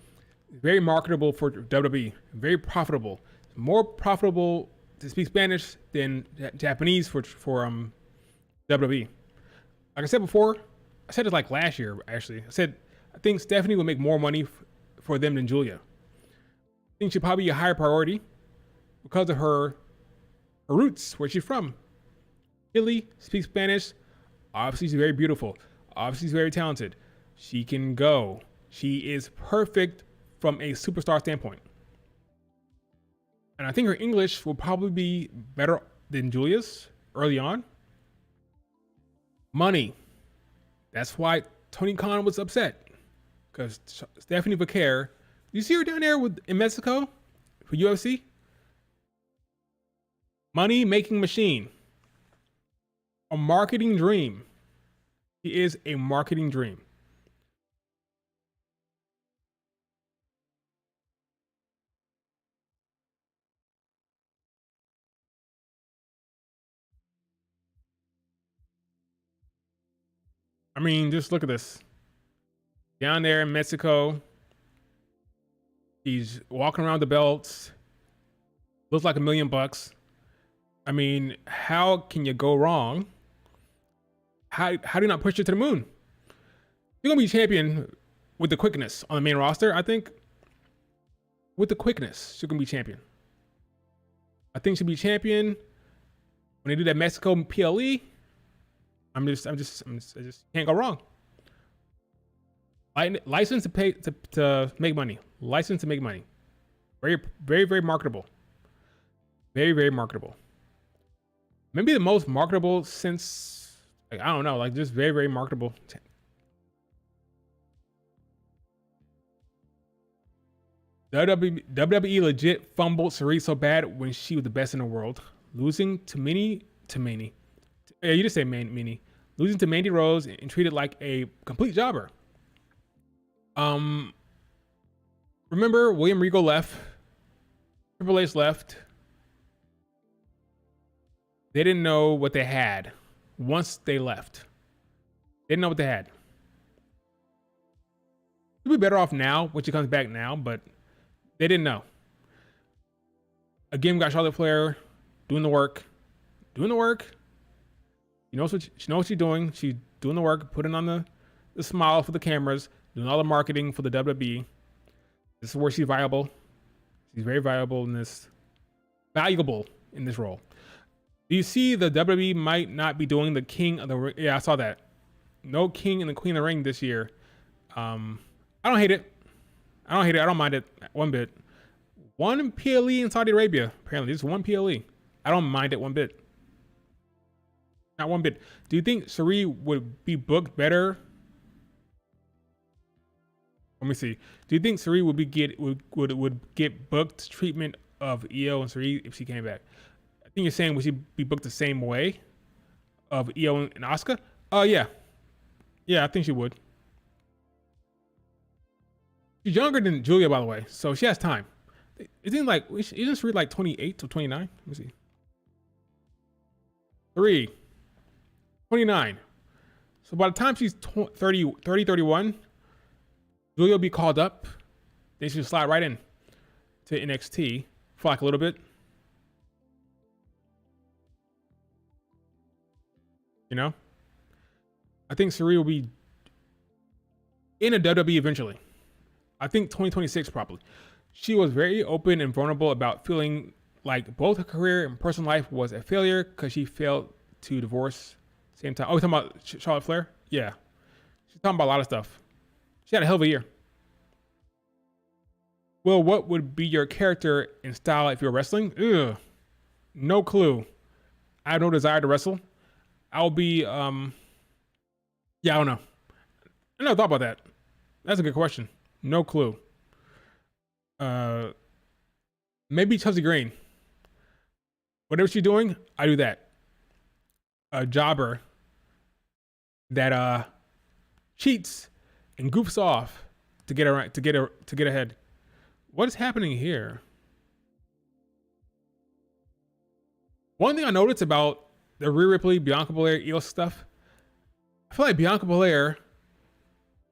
is very marketable for WWE, very profitable. More profitable to speak Spanish than Japanese for WWE. Like I said before, I said it like last year, actually. I said, I think Stephanie will make more money for them than Julia. I think she'll probably be a higher priority because of her roots, where she's from. Chile, speaks Spanish. Obviously, she's very beautiful. Obviously, she's very talented. She can go. She is perfect from a superstar standpoint. And I think her English will probably be better than Julia's early on. Money. That's why Tony Khan was upset. Because Stephanie Vaquer, you see her down there in Mexico for UFC? Money making machine. A marketing dream. He is a marketing dream. I mean, just look at this. Down there in Mexico, he's walking around the belts. Looks like $1 million. I mean, how can you go wrong? How do you not push it to the moon? You're gonna be champion with the quickness on the main roster. I think with the quickness, she's gonna be champion. I think she'll be champion when they do that Mexico PLE. I just can't go wrong. License to pay to make money. License to make money. Very, very, very marketable. Very, very marketable. Maybe the most marketable since, like, I don't know, like just very, very marketable. WWE legit fumbled Sarit so bad when she was the best in the world, losing to Minnie. Yeah, you just say Minnie. Losing to Mandy Rose and treated like a complete jobber. Remember William Regal left, Triple H left. They didn't know what they had once they left. They didn't know what they had. She'll be better off now when she comes back now, but they didn't know. Again, we got Charlotte Flair doing the work. Doing the work. She knows what she's doing. She's doing the work, putting on the smile for the cameras, doing all the marketing for the WWE. This is where she's viable. She's very valuable in this role. Do you see the WWE might not be doing the King of the Ring? Yeah, I saw that. No King and the Queen of the Ring this year. I don't hate it. I don't mind it one bit. One PLE in Saudi Arabia. Apparently, just one PLE. I don't mind it one bit. Not one bit. Do you think Sari would be booked better? Let me see. Do you think Sari would get booked treatment of Io and Sari if she came back? I think you're saying would she be booked the same way of Io and Asuka? Yeah. Yeah, I think she would. She's younger than Julia, by the way, so she has time. Isn't Sari like 28 or 29? Let me see. 29. So by the time she's 31, Julia will be called up. Then she'll slide right in to NXT for like a little bit. You know? I think Sari will be in a WWE eventually. I think 2026 probably. She was very open and vulnerable about feeling like both her career and personal life was a failure because she failed to divorce same time. Oh, we're talking about Charlotte Flair? Yeah. She's talking about a lot of stuff. She had a hell of a year. Well, what would be your character and style if you're wrestling? Ugh. No clue. I have no desire to wrestle. I'll be, yeah, I don't know. I never thought about that. That's a good question. No clue. Maybe Chelsea Green. Whatever she's doing, I do that. A jobber that cheats and goofs off to get ahead. What is happening here? One thing I noticed about the Rhea Ripley, Bianca Belair, Io stuff, I feel like Bianca Belair,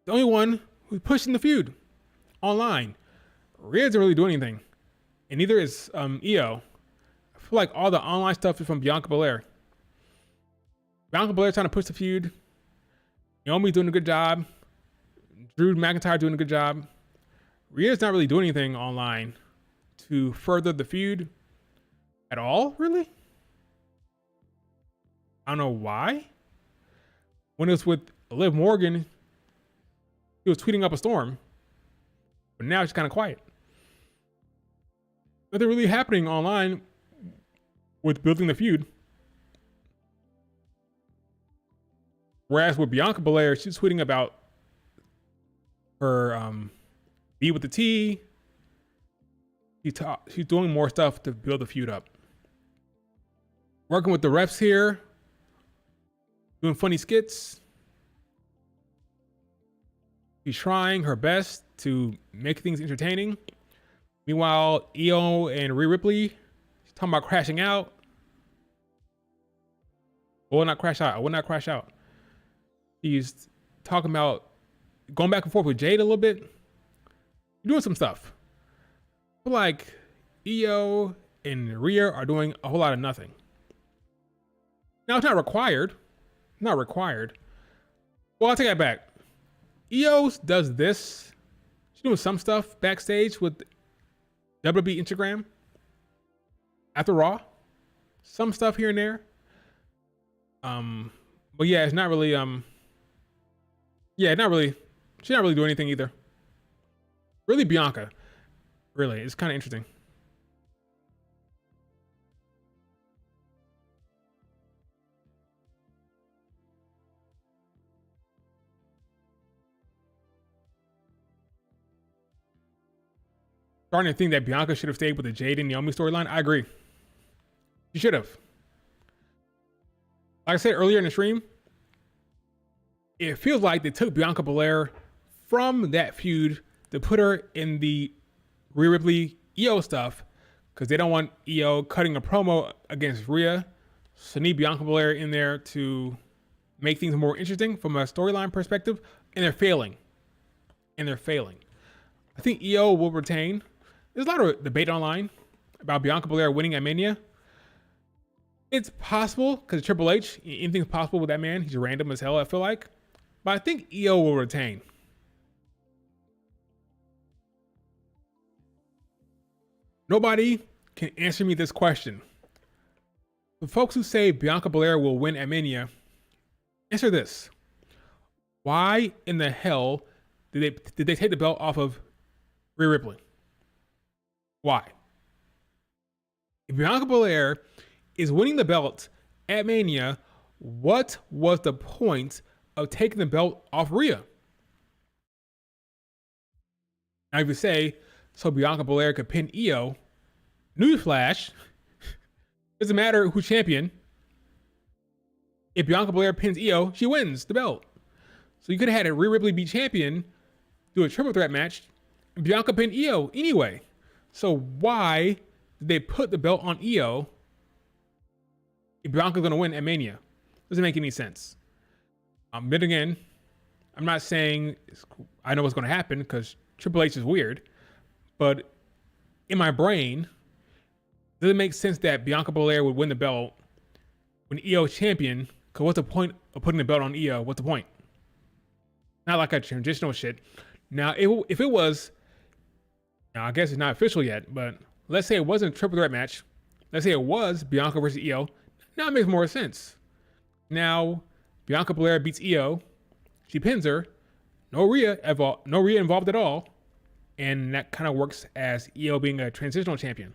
the only one who's pushing the feud online. Rhea doesn't really do anything, and neither is Io. I feel like all the online stuff is from Bianca Belair. Bianca Belair trying to push the feud. Naomi doing a good job. Drew McIntyre doing a good job. Rhea's not really doing anything online to further the feud at all, really. I don't know why. When it was with Liv Morgan, he was tweeting up a storm. But now she's kind of quiet. Nothing really happening online with building the feud. Whereas with Bianca Belair, she's tweeting about her B with the T. She's doing more stuff to build the feud up. Working with the refs here, doing funny skits. She's trying her best to make things entertaining. Meanwhile, Io and Rhea Ripley, she's talking about crashing out. I will not crash out. I will not crash out. He's talking about going back and forth with Jade a little bit. Doing some stuff. I feel like Io and Rhea are doing a whole lot of nothing. Now, it's not required. Not required. Well, I'll take that back. Io does this. She's doing some stuff backstage with WWE Instagram after Raw. Some stuff here and there. But yeah, it's not really she's not really doing anything either. Really Bianca. Really, it's kind of interesting. Starting to think that Bianca should have stayed with the Jade and Naomi storyline. I agree. She should have. Like I said earlier in the stream, it feels like they took Bianca Belair from that feud to put her in the Rhea Ripley Io stuff because they don't want Io cutting a promo against Rhea. So they need Bianca Belair in there to make things more interesting from a storyline perspective. And they're failing. I think Io will retain. There's a lot of debate online about Bianca Belair winning at Mania. It's possible because Triple H, anything's possible with that man. He's random as hell, I feel like. But I think Io will retain. Nobody can answer me this question. The folks who say Bianca Belair will win at Mania, answer this. Why in the hell did they take the belt off of Rhea Ripley? Why? If Bianca Belair is winning the belt at Mania, what was the point of taking the belt off Rhea? Now, if you say, so Bianca Belair could pin Io, newsflash, doesn't matter who's champion. If Bianca Belair pins Io, she wins the belt. So you could have had Rhea Ripley be champion, do a triple threat match, and Bianca pin Io anyway. So why did they put the belt on Io if Bianca's going to win at Mania? Doesn't make any sense. But again, I'm not saying I know what's going to happen because Triple H is weird. But in my brain, does it make sense that Bianca Belair would win the belt when Io is champion? Because what's the point of putting the belt on Io? What's the point? Not like a transitional shit. Now, if it was, now I guess it's not official yet, but let's say it wasn't a triple threat match. Let's say it was Bianca versus Io. Now it makes more sense. Now, Bianca Belair beats Io. She pins her. No Rhea involved at all. And that kind of works as Io being a transitional champion.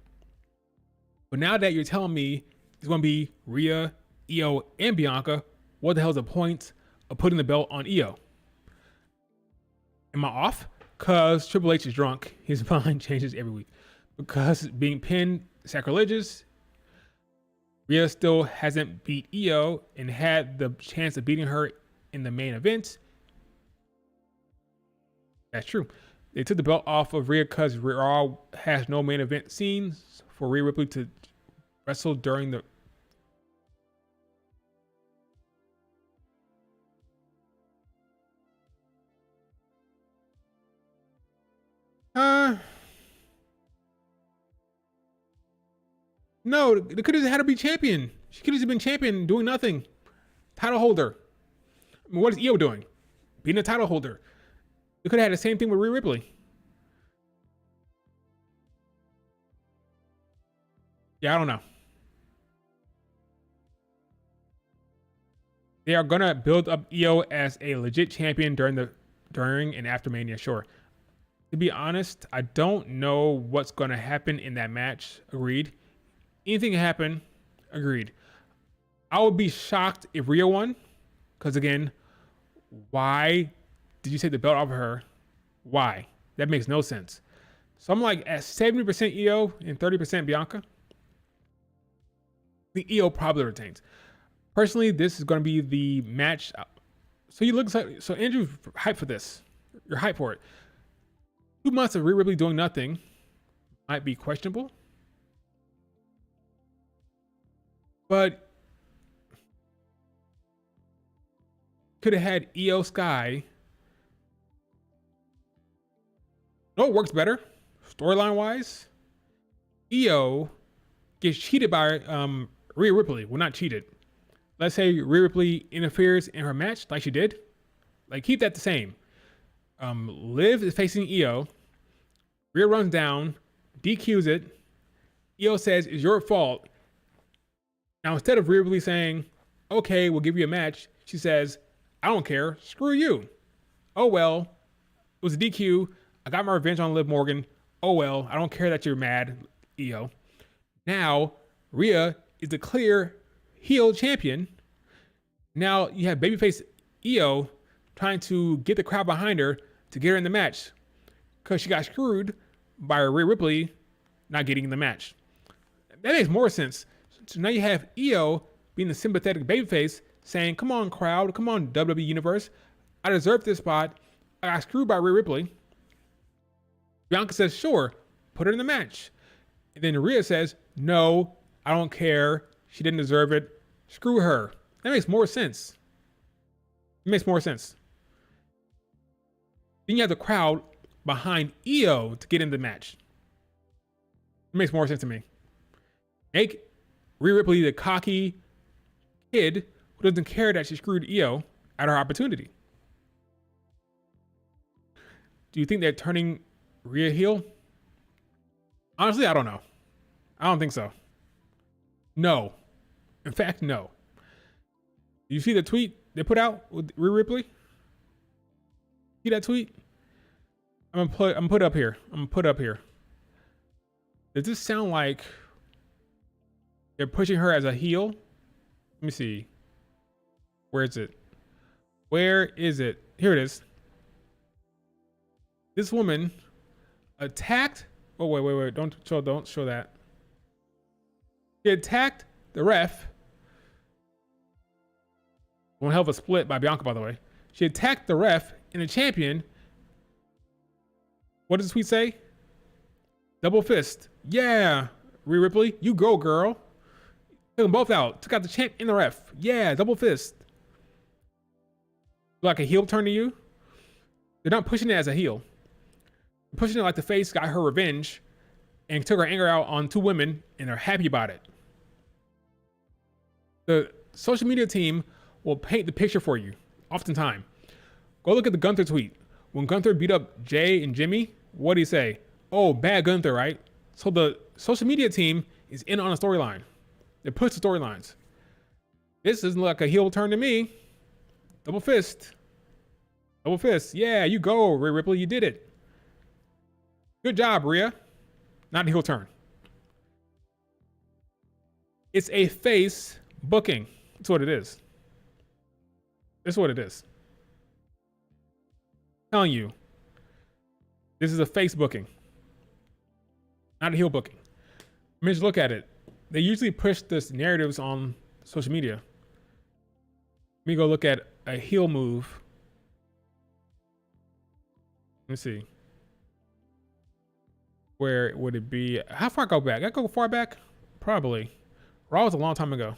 But now that you're telling me it's going to be Rhea, Io, and Bianca, what the hell is the point of putting the belt on Io? Am I off? Because Triple H is drunk. His mind changes every week. Because being pinned, sacrilegious. Rhea still hasn't beat Io and had the chance of beating her in the main event. That's true. They took the belt off of Rhea because Raw has no main event scenes for Rhea Ripley to wrestle during the... No, they could have had her be champion. She could have been champion doing nothing. Title holder. I mean, what is Io doing? Being a title holder. They could have had the same thing with Rhea Ripley. Yeah, I don't know. They are gonna build up Io as a legit champion during and after Mania, sure. To be honest, I don't know what's gonna happen in that match. Agreed. Anything can happen. Agreed. I would be shocked if Rhea won, because again, Why did you take the belt off of her? Why? That makes no sense. So I'm like at 70% EO and 30% Bianca. The EO probably retains. Personally, this is going to be the match. So you look, so Andrew's hyped for this. You're hyped for it. 2 months of Rhea Ripley doing nothing might be questionable. But could have had EO Sky. No, it works better storyline wise. EO gets cheated by Rhea Ripley. Well, not cheated. Let's say Rhea Ripley interferes in her match like she did. Like, keep that the same. Liv is facing EO. Rhea runs down, DQs it. EO says, it's your fault. Now, instead of Rhea Ripley saying, okay, we'll give you a match, she says, I don't care. Screw you. Oh, well. It was a DQ. I got my revenge on Liv Morgan. Oh, well. I don't care that you're mad, EO. Now, Rhea is the clear heel champion. Now, you have babyface EO trying to get the crowd behind her to get her in the match because she got screwed by Rhea Ripley not getting in the match. That makes more sense. So now you have EO being the sympathetic babyface saying, come on, crowd. Come on, WWE Universe. I deserve this spot. I got screwed by Rhea Ripley. Bianca says, sure, put her in the match. And then Rhea says, no, I don't care. She didn't deserve it. Screw her. That makes more sense. It makes more sense. Then you have the crowd behind EO to get in the match. It makes more sense to me. Make Rhea Ripley the cocky kid who doesn't care that she screwed EO at her opportunity. Do you think they're turning Rhea heel? Honestly, I don't know. I don't think so. No. In fact, no. You see the tweet they put out with Rhea Ripley? See that tweet? I'm gonna put up here. Does this sound like they're pushing her as a heel? Let me see. Where is it? Where is it? Here it is. This woman attacked. Oh, wait. Don't show that. She attacked the ref. One hell of a split by Bianca, by the way. She attacked the ref and the champion. What does the tweet say? Double fist. Yeah, Rhea Ripley, you go, girl. Took them both out. Took out the champ and the ref. Yeah, double fist. Like a heel turn to you? They're not pushing it as a heel. They're pushing it like the face got her revenge and took her anger out on 2 women, and they're happy about it. The social media team will paint the picture for you, oftentimes. Go look at the Gunther tweet. When Gunther beat up Jay and Jimmy, what did he say? Oh, bad Gunther, right? So the social media team is in on a storyline. They push the storylines. This doesn't look like a heel turn to me. Double fist. Double fist. Yeah, you go, Rhea Ripley. You did it. Good job, Rhea. Not a heel turn. It's a face booking. That's what it is. That's what it is. I'm telling you, this is a face booking, not a heel booking. I mean, just look at it. They usually push this narratives on social media. Let me go look at a heel move. Let me see. Where would it be? How far I go back? I go far back? Probably. Raw was a long time ago.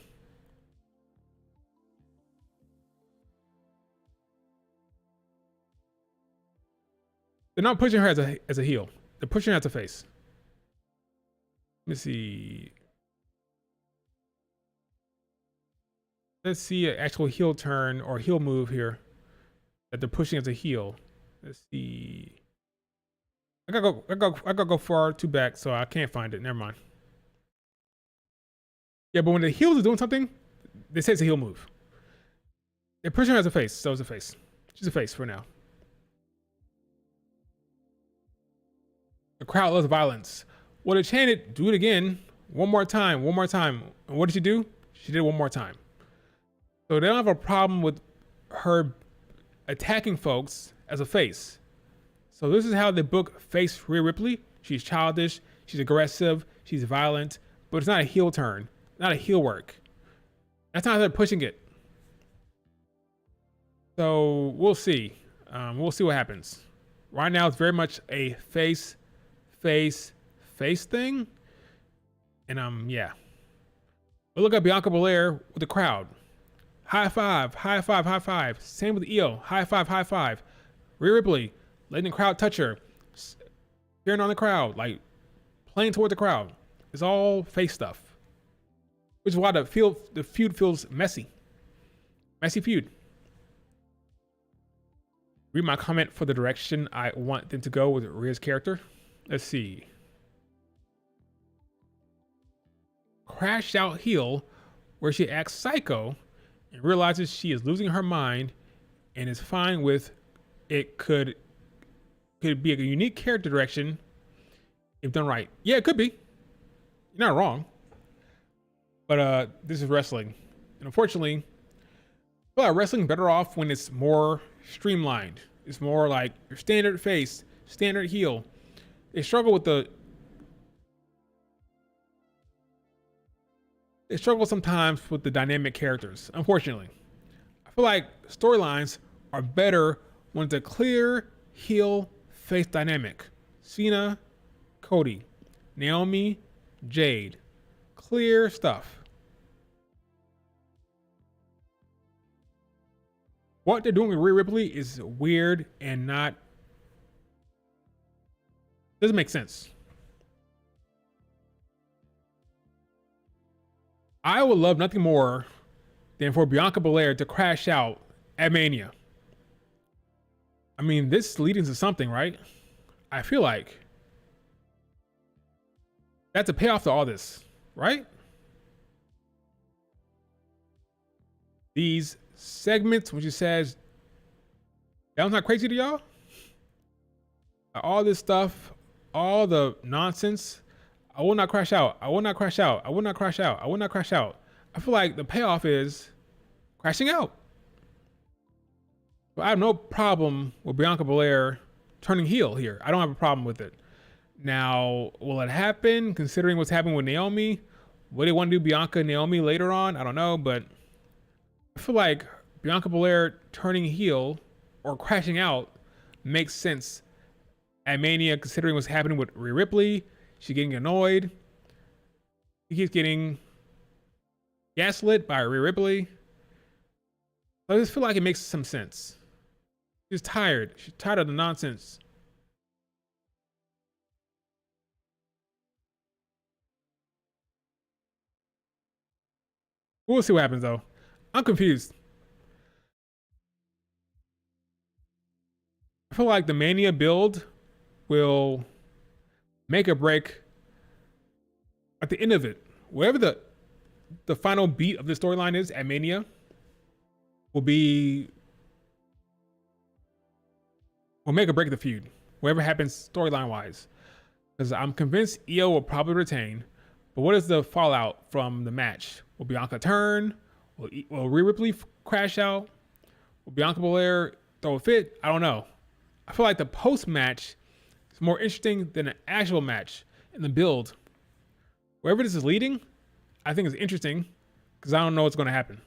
They're not pushing her as a heel. They're pushing her as a face. Let me see. Let's see an actual heel turn or heel move here that they're pushing as a heel. Let's see. I gotta go far too back, so I can't find it. Never mind. Yeah, but when the heels are doing something, they say it's a heel move. They're pushing her as a face, so it's a face. She's a face for now. The crowd loves violence. Well, they chanted, do it again. One more time. And what did she do? She did it one more time. So they don't have a problem with her attacking folks as a face. So this is how they book face Rhea Ripley. She's childish, she's aggressive, she's violent, but it's not a heel turn, not a heel work. That's not how they're pushing it. So we'll see. We'll see what happens. Right now, it's very much a face thing. And yeah. But look at Bianca Belair with the crowd. High five, high five, high five. Same with Io. High five, high five. Rhea Ripley letting the crowd touch her, cheering on the crowd, like playing toward the crowd. It's all face stuff, which is why the feud feels messy. Messy feud. Read my comment for the direction I want them to go with Rhea's character. Let's see. Crashed out heel, where she acts psycho and realizes she is losing her mind and is fine with it. Could be a unique character direction if done right. Yeah, it could be. You're not wrong. But this is wrestling. And unfortunately, I feel like wrestling better off when it's more streamlined. It's more like your standard face, standard heel. They struggle sometimes with the dynamic characters, unfortunately. I feel like storylines are better when it's a clear heel face dynamic. Cena, Cody, Naomi, Jade. Clear stuff. What they're doing with Rhea Ripley is weird and doesn't make sense. I would love nothing more than for Bianca Belair to crash out at Mania. I mean, this leads into something, right? I feel like that's a payoff to all this, right? These segments, when she says, that was not crazy to y'all? All this stuff, all the nonsense. I will not crash out. I will not crash out. I will not crash out. I will not crash out. I feel like the payoff is crashing out. But I have no problem with Bianca Belair turning heel here. I don't have a problem with it. Now, will it happen considering what's happening with Naomi? Will they want to do Bianca and Naomi later on? I don't know, but I feel like Bianca Belair turning heel or crashing out makes sense at Mania considering what's happening with Rhea Ripley. She's getting annoyed. She keeps getting gaslit by Rhea Ripley. So I just feel like it makes some sense. She's tired. She's tired of the nonsense. We'll see what happens though. I'm confused. I feel like the Mania build will make or break at the end of it. Whatever the final beat of the storyline is at Mania will make or break the feud. Whatever happens storyline wise. Because I'm convinced Io will probably retain. But what is the fallout from the match? Will Bianca turn? Will Rhea Ripley crash out? Will Bianca Belair throw a fit? I don't know. I feel like the post-match is more interesting than an actual match in the build. Wherever this is leading, I think is interesting because I don't know what's going to happen.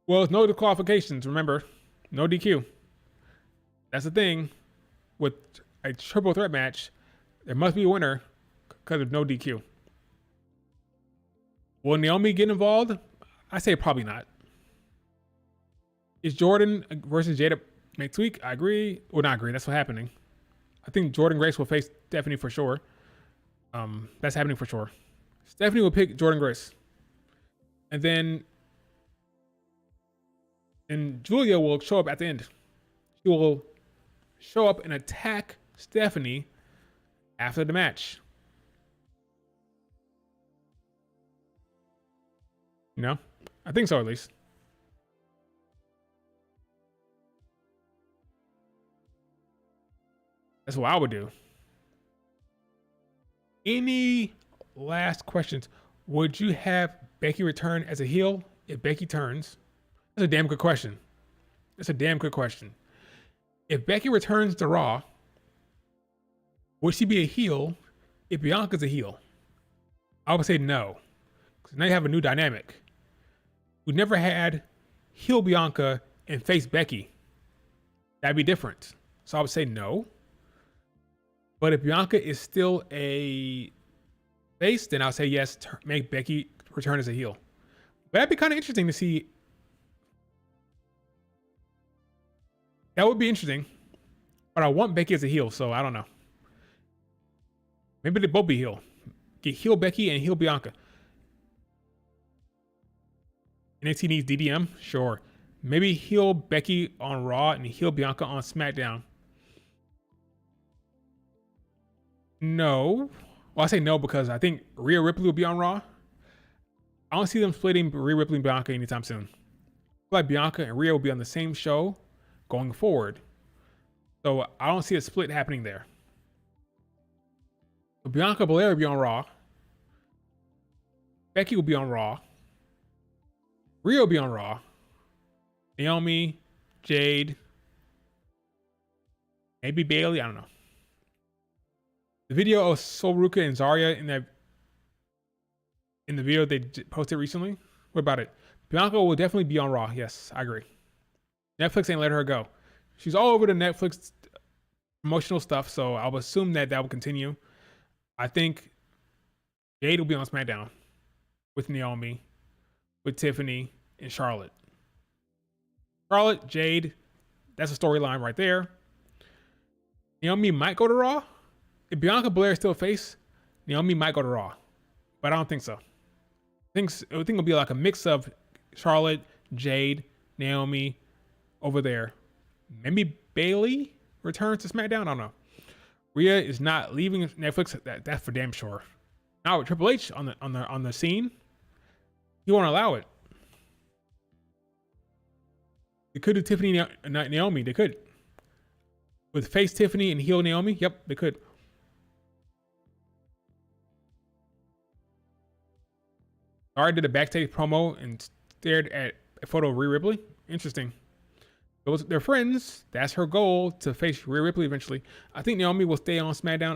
Well, it's no disqualifications, remember. No DQ. That's the thing. With a triple threat match, there must be a winner because of no DQ. Will Naomi get involved? I say probably not. Is Jordan versus Jada next week? I agree. Well, not agree. That's what's happening. I think Jordan Grace will face Stephanie for sure. That's happening for sure. Stephanie will pick Jordan Grace. And Julia will show up at the end. She will show up and attack Stephanie after the match. You know? I think so, at least. That's what I would do. Any last questions. Would you have Becky return as a heel if Becky turns? That's a damn good question. That's a damn good question. If Becky returns to Raw, would she be a heel if Bianca's a heel? I would say no, because now you have a new dynamic. We never had heel Bianca and face Becky. That'd be different. So I would say no. But if Bianca is still a face, then I'll say yes, make Becky return as a heel. But that'd be kind of interesting to see. That would be interesting. But I want Becky as a heel, so I don't know. Maybe they both be heel. Get heel Becky and heel Bianca. NXT needs DDM? Sure. Maybe heel Becky on Raw and heel Bianca on SmackDown. No. Well, I say no because I think Rhea Ripley will be on Raw. I don't see them splitting Rhea Ripley and Bianca anytime soon. I feel like Bianca and Rhea will be on the same show going forward. So I don't see a split happening there. So Bianca Belair will be on Raw. Becky will be on Raw. Rhea will be on Raw. Naomi, Jade, maybe Bailey. I don't know. The video of Sol Ruka and Zarya in the video they posted recently. What about it? Bianca will definitely be on Raw. Yes, I agree. Netflix ain't let her go. She's all over the Netflix promotional stuff, so I would assume that will continue. I think Jade will be on SmackDown with Naomi, with Tiffany, and Charlotte. Charlotte, Jade, that's a storyline right there. Naomi might go to Raw. If Bianca Belair is still face, Naomi might go to Raw. But I don't think so. I think it'll be like a mix of Charlotte, Jade, Naomi over there. Maybe Bailey returns to SmackDown. I don't know. Rhea is not leaving Netflix. That's for damn sure. Now with Triple H on the scene, he won't allow it. They could do Tiffany and Naomi. They could. With face Tiffany and heel Naomi. Yep, they could. Zara did a backstage promo and stared at a photo of Rhea Ripley. Interesting. They're friends. That's her goal, to face Rhea Ripley eventually. I think Naomi will stay on SmackDown.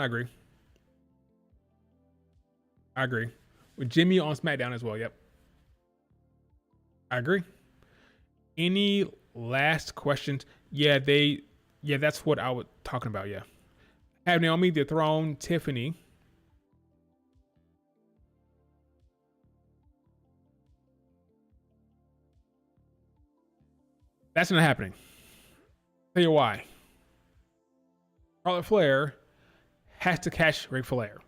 I agree. With Jimmy on SmackDown as well. Yep. I agree. Any last questions? Yeah, that's what I was talking about. Yeah. Have Naomi dethrone Tiffany. That's not happening. Tell you why. Charlotte Flair has to catch Ric Flair.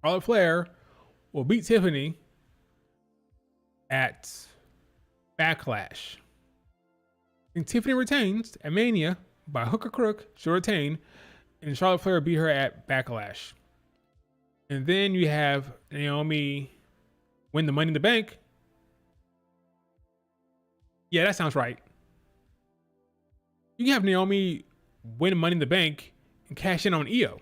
Charlotte Flair will beat Tiffany at Backlash. And Tiffany retains at Mania by hook or crook. She'll retain, and Charlotte Flair will beat her at Backlash. And then you have Naomi win the Money in the Bank. Yeah, that sounds right. You can have Naomi win Money in the Bank and cash in on Io.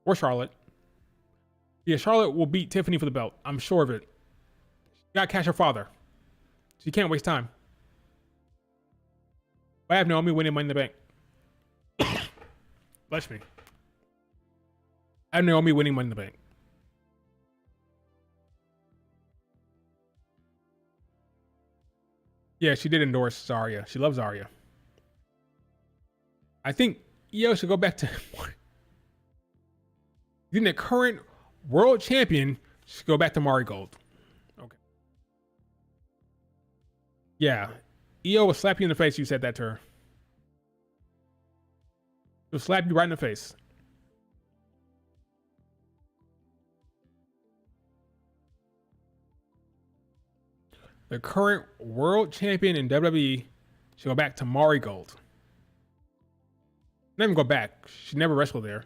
Or Charlotte. Yeah, Charlotte will beat Tiffany for the belt. I'm sure of it. She got to catch her father. She can't waste time. I have Naomi winning Money in the Bank. Bless me. I have Naomi winning Money in the Bank. Yeah, she did endorse Zarya. She loves Zarya. I think Io should go back to... Then the current world champion should go back to Marigold. Okay. Yeah. Io will slap you in the face. You said that to her. She'll slap you right in the face. The current world champion in WWE should go back to Marigold. Not even go back. She never wrestled there.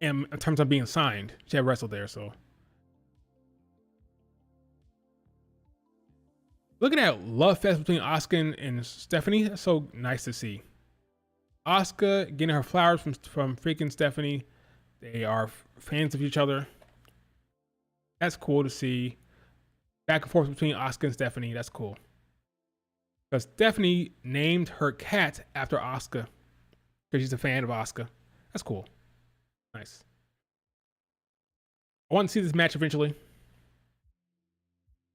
And in terms of being signed, she had wrestled there, so. Looking at love fest between Asuka and Stephanie, that's so nice to see. Asuka getting her flowers from freaking Stephanie. They are fans of each other. That's cool to see. Back and forth between Asuka and Stephanie. That's cool. Because Stephanie named her cat after Asuka because she's a fan of Asuka. That's cool. Nice. I want to see this match eventually.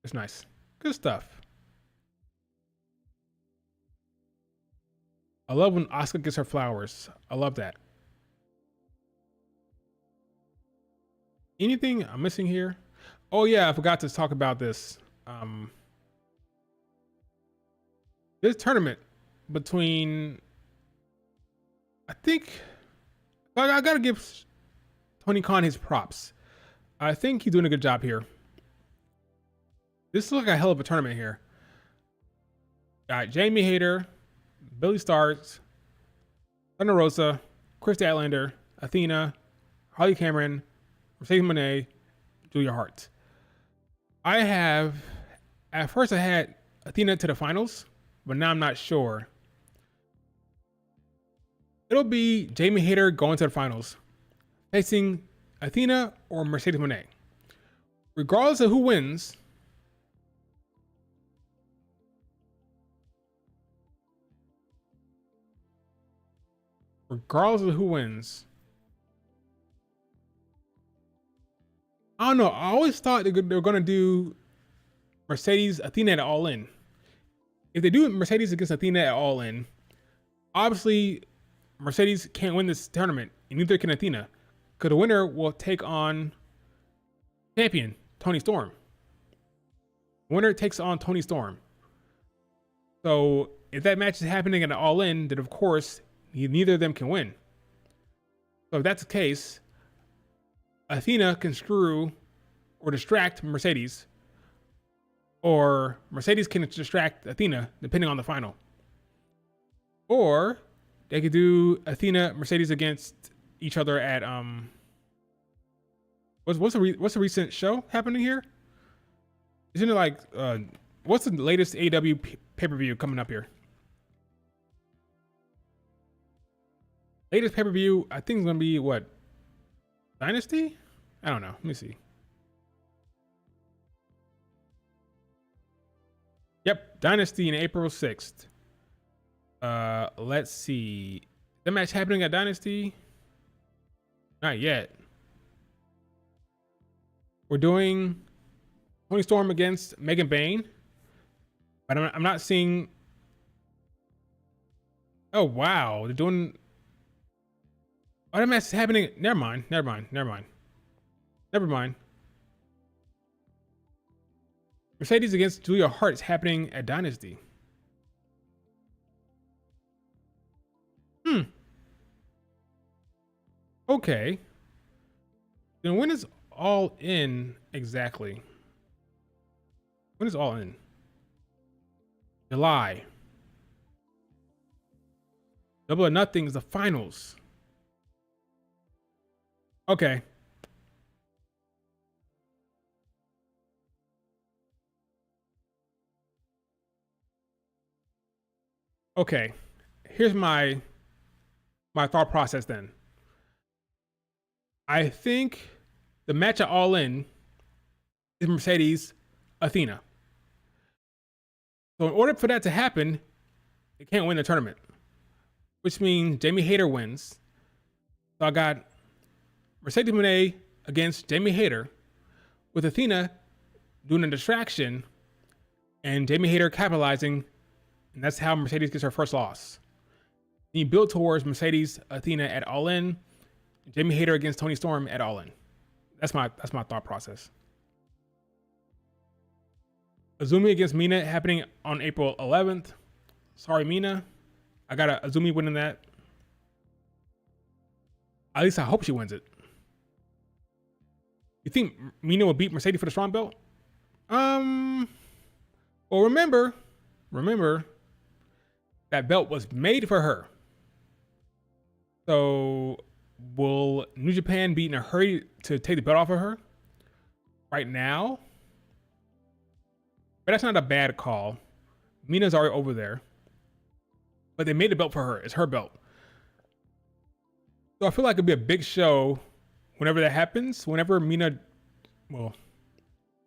It's nice. Good stuff. I love when Asuka gets her flowers. I love that. Anything I'm missing here? Oh yeah, I forgot to talk about this. This tournament between, I think, I gotta give Tony Khan his props. I think he's doing a good job here. This looks like a hell of a tournament here. Got Jamie Hayter, Billy Starks, Thunder Rosa, Chris Statlander, Athena, Harley Cameron, Mercedes Moné, Julia Hart. At first I had Athena to the finals, but now I'm not sure. It'll be Jamie Hayter going to the finals, facing Athena or Mercedes Moné. Regardless of who wins, I don't know. I always thought they were going to do Mercedes Athena at All In. If they do Mercedes against Athena at All In, obviously Mercedes can't win this tournament, and neither can Athena, because the winner will take on champion Toni Storm. Winner takes on Toni Storm. So if that match is happening at an All In, then of course neither of them can win. So if that's the case, Athena can screw or distract Mercedes, or Mercedes can distract Athena, depending on the final. Or they could do Athena, Mercedes against each other at what's the recent show happening here? Isn't it like what's the latest AEW pay-per-view coming up here? Latest pay-per-view I think is gonna be what? Dynasty? I don't know. Let me see. Yep, Dynasty in April 6th. Let's see. That match happening at Dynasty? Not yet. We're doing Toni Storm against Megan Bayne, but I'm not seeing. Oh wow, they're doing. Oh, that match is happening. Never mind. Mercedes against Julia Hart is happening at Dynasty. Okay. Then when is All In exactly? When is All In? July. Double or Nothing is the finals. Okay. Okay. Here's my thought process then. I think the match at All In is Mercedes Athena. So in order for that to happen, they can't win the tournament, which means Jamie Hayter wins. So I got Mercedes Moné against Jamie Hayter, with Athena doing a distraction and Jamie Hayter capitalizing, and that's how Mercedes gets her first loss. Then you build towards Mercedes Athena at All In, Jamie Hayter against Toni Storm at All In. That's my thought process. Azumi against Mina happening on April 11th. Sorry, Mina. I got Azumi winning that. At least I hope she wins it. You think Mina will beat Mercedes for the strong belt? Well, remember, that belt was made for her. So will New Japan be in a hurry to take the belt off of her right now? But that's not a bad call. Mina's already over there. But they made the belt for her. It's her belt. So I feel like it'd be a big show whenever that happens. Whenever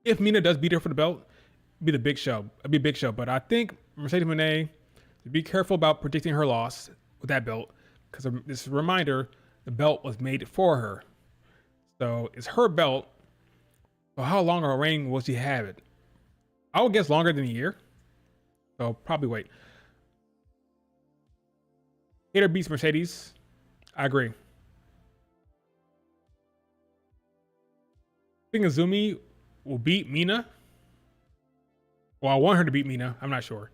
if Mina does beat her for the belt, it'd be the big show. It'd be a big show. But I think Mercedes Moné, be careful about predicting her loss with that belt, because this is a reminder, the belt was made for her. So it's her belt. So how long of a reign will she have it? I would guess longer than a year. So probably wait. Hater beats Mercedes. I agree. I think Azumi will beat Mina. Well, I want her to beat Mina. I'm not sure.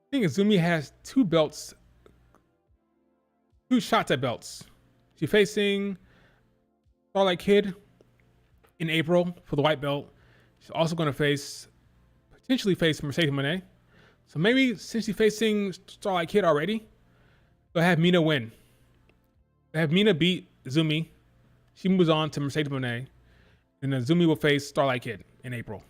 I think Azumi has two belts, two shots at belts. She's facing Starlight Kid in April for the white belt. She's also going to potentially face Mercedes Moné. So maybe since she's facing Starlight Kid already, they'll have Mina win. They'll have Mina beat Azumi. She moves on to Mercedes Moné. And then Azumi will face Starlight Kid in April.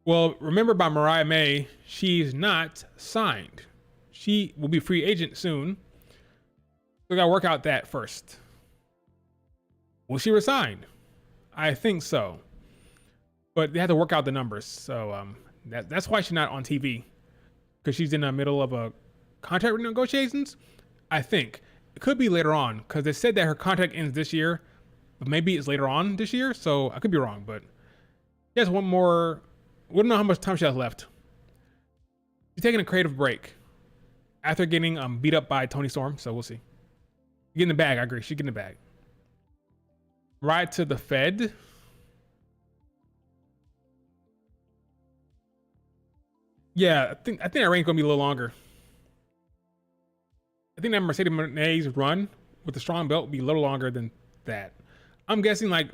Well, remember by Mariah May, she's not signed. She will be free agent soon. So we gotta work out that first. Will she resign? I think so. But they have to work out the numbers. So that's why she's not on TV. Because she's in the middle of a contract negotiations. I think. It could be later on. Because they said that her contract ends this year. But maybe it's later on this year. So I could be wrong. But she has one more. We don't know how much time she has left. She's taking a creative break after getting beat up by Toni Storm, so we'll see. Get in the bag, I agree. She get in the bag. Ride to the Fed. Yeah, I think that reign's gonna be a little longer. I think that Mercedes Moné's run with the strong belt will be a little longer than that. I'm guessing like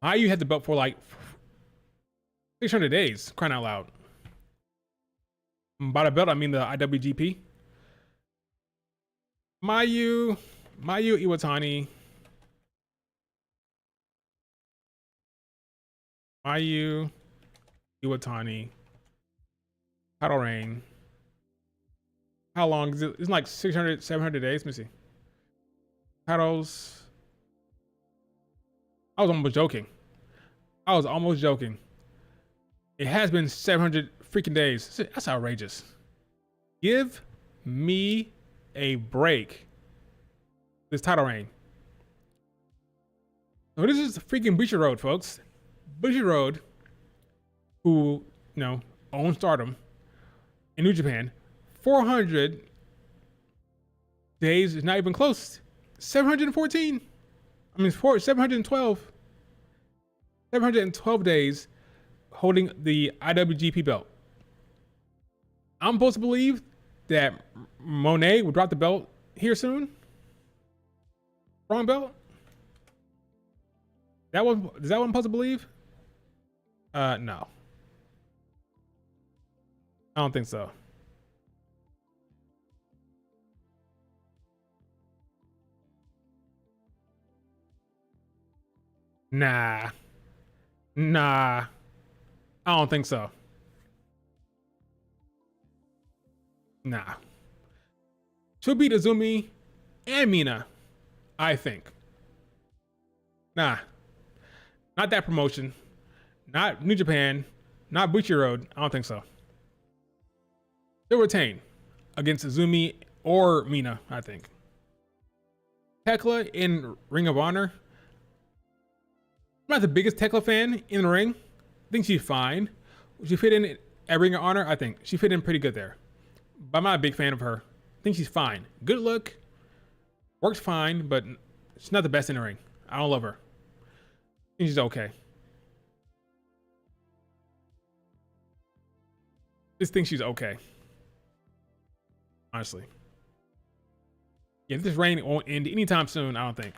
IU had the belt for like 600 days, crying out loud. By the belt, I mean the IWGP. Mayu Iwatani. Mayu Iwatani. Title reign. How long is it? It's like 600, 700 days. Let me see. Titles. I was almost joking. It has been 700 freaking days. That's outrageous. Give me a break. This title reign. So this is freaking Bushy Road, folks. Bushy Road, who, owns Stardom in New Japan. 400 days is not even close. 714. 712. 712 days holding the IWGP belt. I'm supposed to believe that Moné will drop the belt here soon. Wrong belt? Is that what I'm supposed to believe? No. I don't think so. Nah. I don't think so. Nah. She'll beat Azumi and Mina, I think. Nah. Not that promotion. Not New Japan. Not Bushi Road. I don't think so. She'll retain against Azumi or Mina, I think. Tekla in Ring of Honor. I'm not the biggest Tekla fan in the ring. I think she's fine. Would she fit in at Ring of Honor? I think she fit in pretty good there. But I'm not a big fan of her. I think she's fine. Good look. Works fine, but she's not the best in the ring. I don't love her. I think she's okay. Just think she's okay. Honestly. Yeah, this reign won't end anytime soon, I don't think.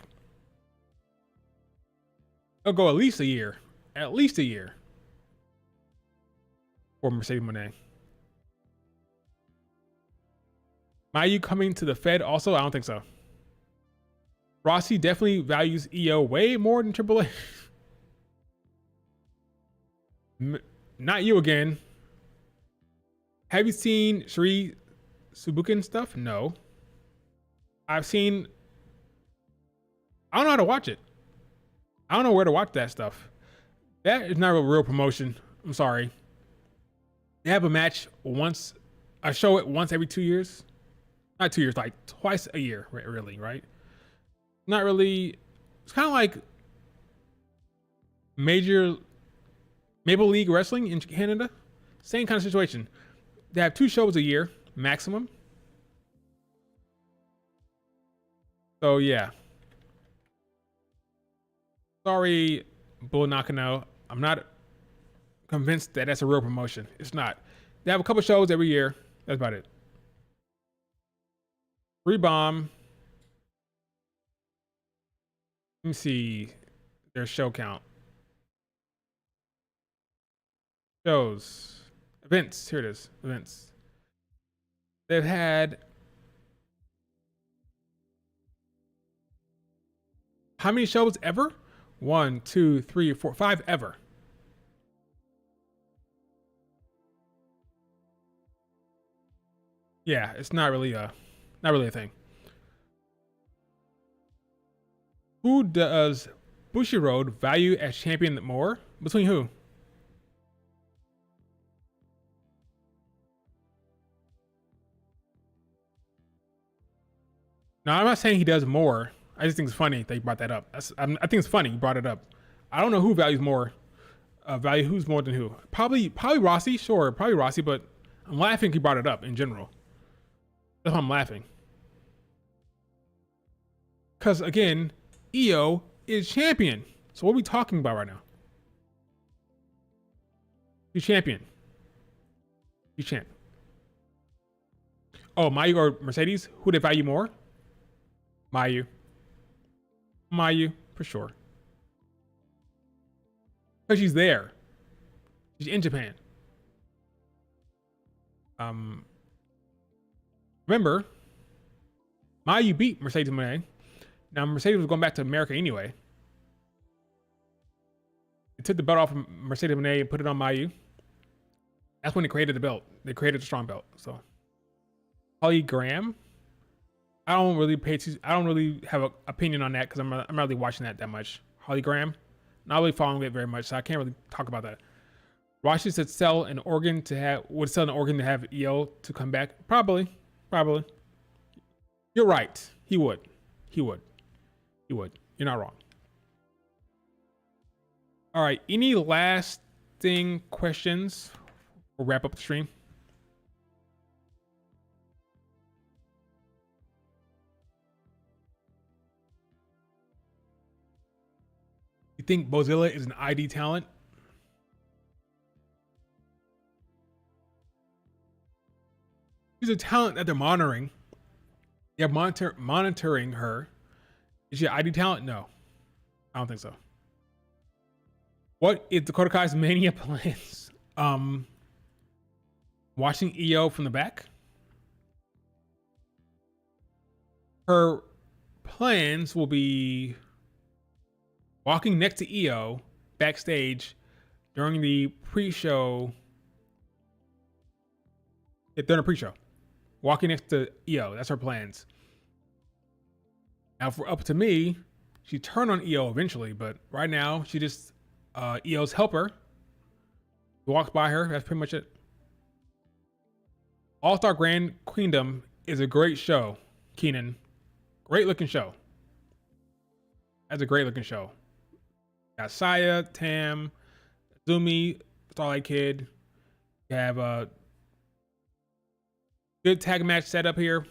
It'll go at least a year. At least a year. For Mercedes Moné. Mayu coming to the Fed also? I don't think so. Rossi definitely values EO way more than Triple A. Not you again. Have you seen Sri Subukin stuff? No. I've seen. I don't know how to watch it. I don't know where to watch that stuff. That is not a real promotion. I'm sorry. They have a match once. I show it once every 2 years. Not 2 years, like twice a year, really, right? Not really. It's kind of like Maple League Wrestling in Canada. Same kind of situation. They have 2 shows a year, maximum. So, yeah. Sorry, Bull Nakano. I'm not convinced that that's a real promotion. It's not. They have a couple shows every year. That's about it. Free Bomb. Let me see their show count. Shows. Events. Here it is. Events. They've had. How many shows ever? 1, 2, 3, 4, 5 ever. Yeah, it's not really a thing. Who does Bushiroad value as champion more? Between who? No, I'm not saying he does more. I just think it's funny that you brought that up. I think it's funny you brought it up. I don't know who values more. Who's more than who? Probably Rossi. Sure, probably Rossi. But I'm laughing he brought it up in general. That's why I'm laughing. Because again, EO is champion. So what are we talking about right now? He's champion. He's champ. Oh, Mayu or Mercedes? Who they value more? Mayu, for sure. Because she's there. She's in Japan. Remember, Mayu beat Mercedes Moné. Now, Mercedes was going back to America anyway. They took the belt off of Mercedes Moné and put it on Mayu. That's when they created the belt. They created the strong belt. So, Holly Graham. I don't really have an opinion on that because I'm not really watching that much. Holly Graham, not really following it very much, so I can't really talk about that. Rashi said would sell an organ to have EO to come back. Probably. You're right. He would. You're not wrong. All right. Any lasting questions? We'll wrap up the stream. You think Bozilla is an ID talent? She's a talent that they're monitoring. They're monitoring her. Is she an ID talent? No. I don't think so. What is Dakota Kai's Mania plans? Watching EO from the back? Her plans will be walking next to EO backstage during the pre-show. During the pre-show. Walking next to EO. That's her plans. Now, for up to me, she turned on EO eventually, but right now, she just EO's helper. Walks by her. That's pretty much it. All-Star Grand Queendom is a great show, Keenan. Great looking show. That's a great looking show. Got Saya, Tam, Zumi, Starlight Kid. You have a good tag match set up here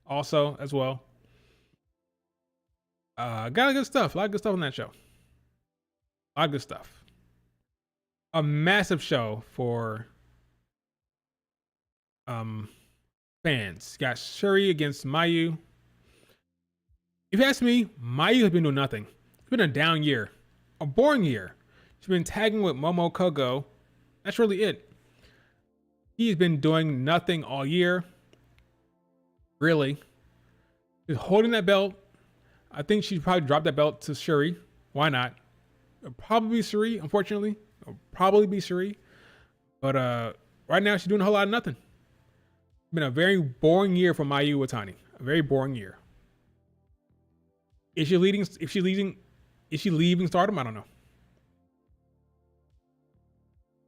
also as well. Got a good stuff. A lot of good stuff on that show. A lot of good stuff. A massive show for fans. Got Shuri against Mayu. If you ask me, Mayu has been doing nothing. It's been a down year. A boring year. She's been tagging with Momo Kogo. That's really it. He's been doing nothing all year. Really. She's holding that belt. I think she'd probably drop that belt to Shuri. Why not? It'll probably be Shuri, unfortunately. It'll probably be Shuri. But right now she's doing a whole lot of nothing. It's been a very boring year for Mayu Iwatani. A very boring year. Is she leaving Stardom? I don't know.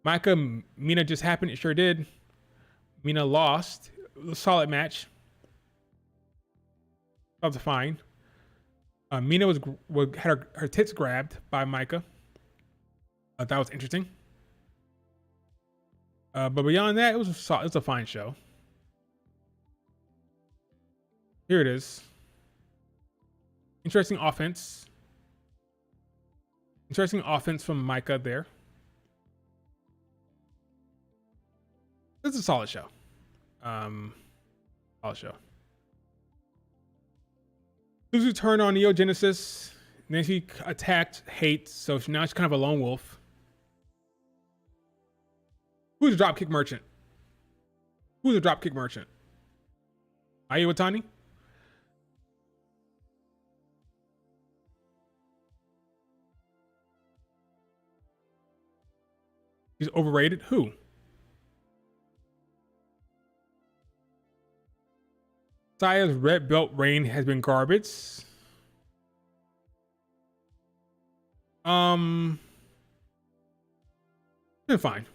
Micah Mina just happened. It sure did. Mina lost. It was a solid match. That was fine. Mina had her tits grabbed by Micah. That was interesting. But beyond that, it was a fine show. Here it is. Interesting offense. Interesting offense from Micah there. This is a solid show. Solid show. Suzu turned on Neo Genesis. And then she attacked Hate. So now she's kind of a lone wolf. Who's a dropkick merchant? Who's a dropkick merchant? Mayu Iwatani? She's overrated? Who? Saya's red belt reign has been garbage. Been fine.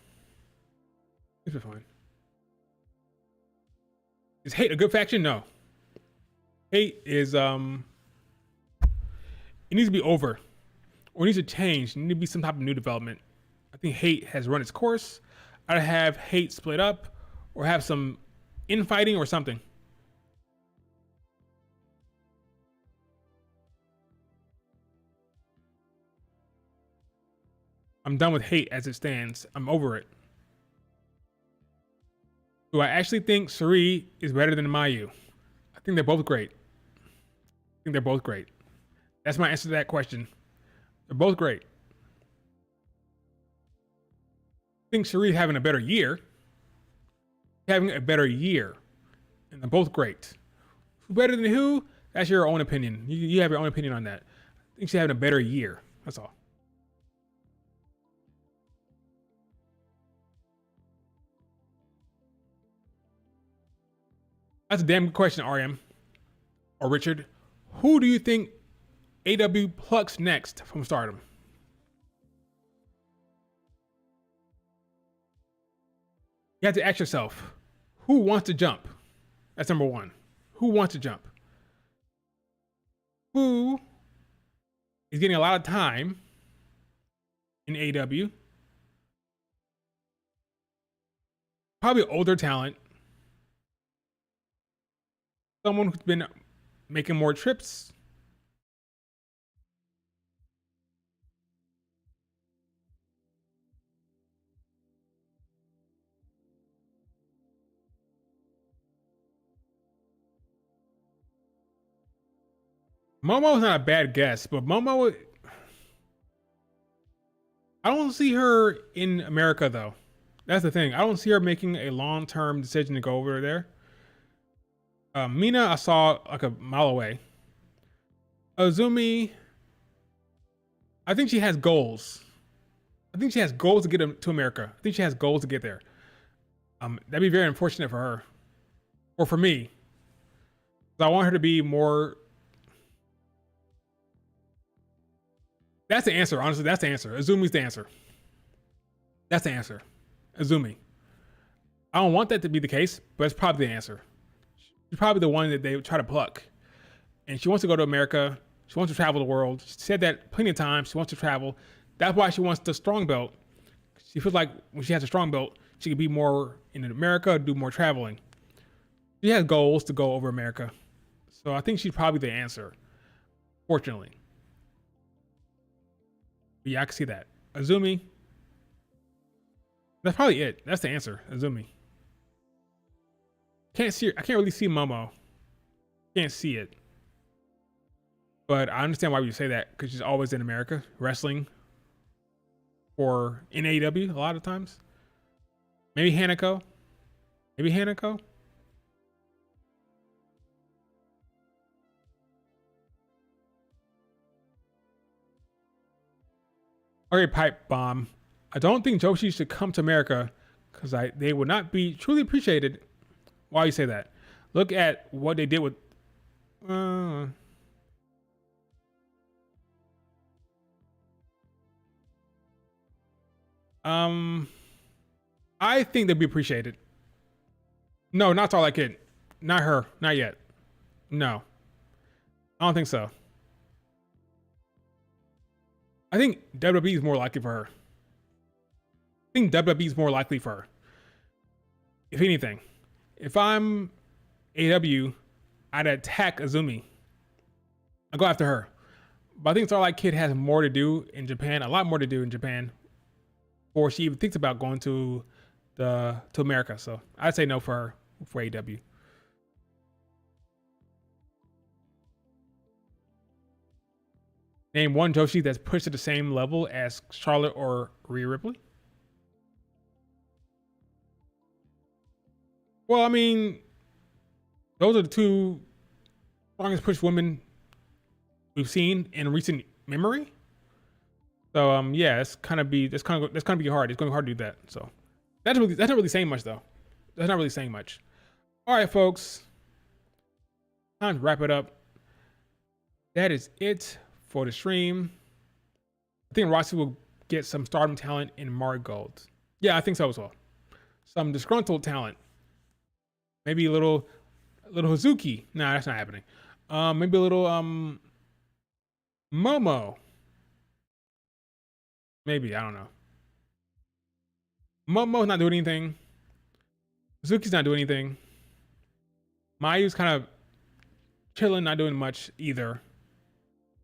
It's been fine. Is Hate a good faction? No. Hate is it needs to be over. Or it needs to change. It needs to be some type of new development. I think Hate has run its course. I'd have Hate split up or have some infighting or something. I'm done with Hate as it stands. I'm over it. Do I actually think Suri is better than Mayu? I think they're both great. That's my answer to that question. They're both great. I think Suri's having a better year. And they're both great. Who better than who? That's your own opinion. You have your own opinion on that. I think she's having a better year. That's all. That's a damn good question, RM or Richard. Who do you think AW plucks next from Stardom? You have to ask yourself, who wants to jump? That's number one. Who wants to jump? Who is getting a lot of time in AW? Probably older talent. Someone who's been making more trips. Momo's not a bad guess, but Momo, I don't see her in America though. That's the thing. I don't see her making a long-term decision to go over there. Mina, I saw like a mile away. Azumi, I think she has goals. I think she has goals to get to America. I think she has goals to get there. That'd be very unfortunate for her, or for me. I want her to be more. That's the answer. Honestly, that's the answer. Azumi's the answer. That's the answer. Azumi. I don't want that to be the case, but it's probably the answer. She's probably the one that they try to pluck. And she wants to go to America. She wants to travel the world. She said that plenty of times. She wants to travel. That's why she wants the strong belt. She feels like when she has a strong belt, she could be more in America, do more traveling. She has goals to go over America. So I think she's probably the answer, fortunately. But yeah, I can see that. Azumi. That's probably it. That's the answer. Azumi. Can't see her. I can't really see Momo. Can't see it. But I understand why you say that, because she's always in America wrestling or in AEW a lot of times. Maybe Hanako. Okay, Pipe Bomb. I don't think Joshi should come to America because they would not be truly appreciated. Why you say that? Look at what they did with. I think they'd be appreciated. No, not Starlight Kid. Not her. Not yet. No. I don't think so. I think WWE is more likely for her. I think WWE is more likely for her. If anything. If I'm AW, I'd attack Azumi. I'd go after her. But I think Starlight Kid has more to do in Japan, a lot more to do in Japan, before she even thinks about going to America. So I'd say no for her for AW. Name one Joshi that's pushed to the same level as Charlotte or Rhea Ripley. Well, I mean, those are the two strongest pushed women we've seen in recent memory. So yeah, that's gonna be hard. It's gonna be hard to do that. So that's not really saying much though. That's not really saying much. All right, folks. Time to wrap it up. That is it for the stream. I think Roxy will get some stardom talent in Marigold. Yeah, I think so as well. Some disgruntled talent. Maybe a little Hazuki. Nah, that's not happening. Maybe a little Momo. Maybe, I don't know. Momo's not doing anything. Hazuki's not doing anything. Mayu's kind of chilling, not doing much either.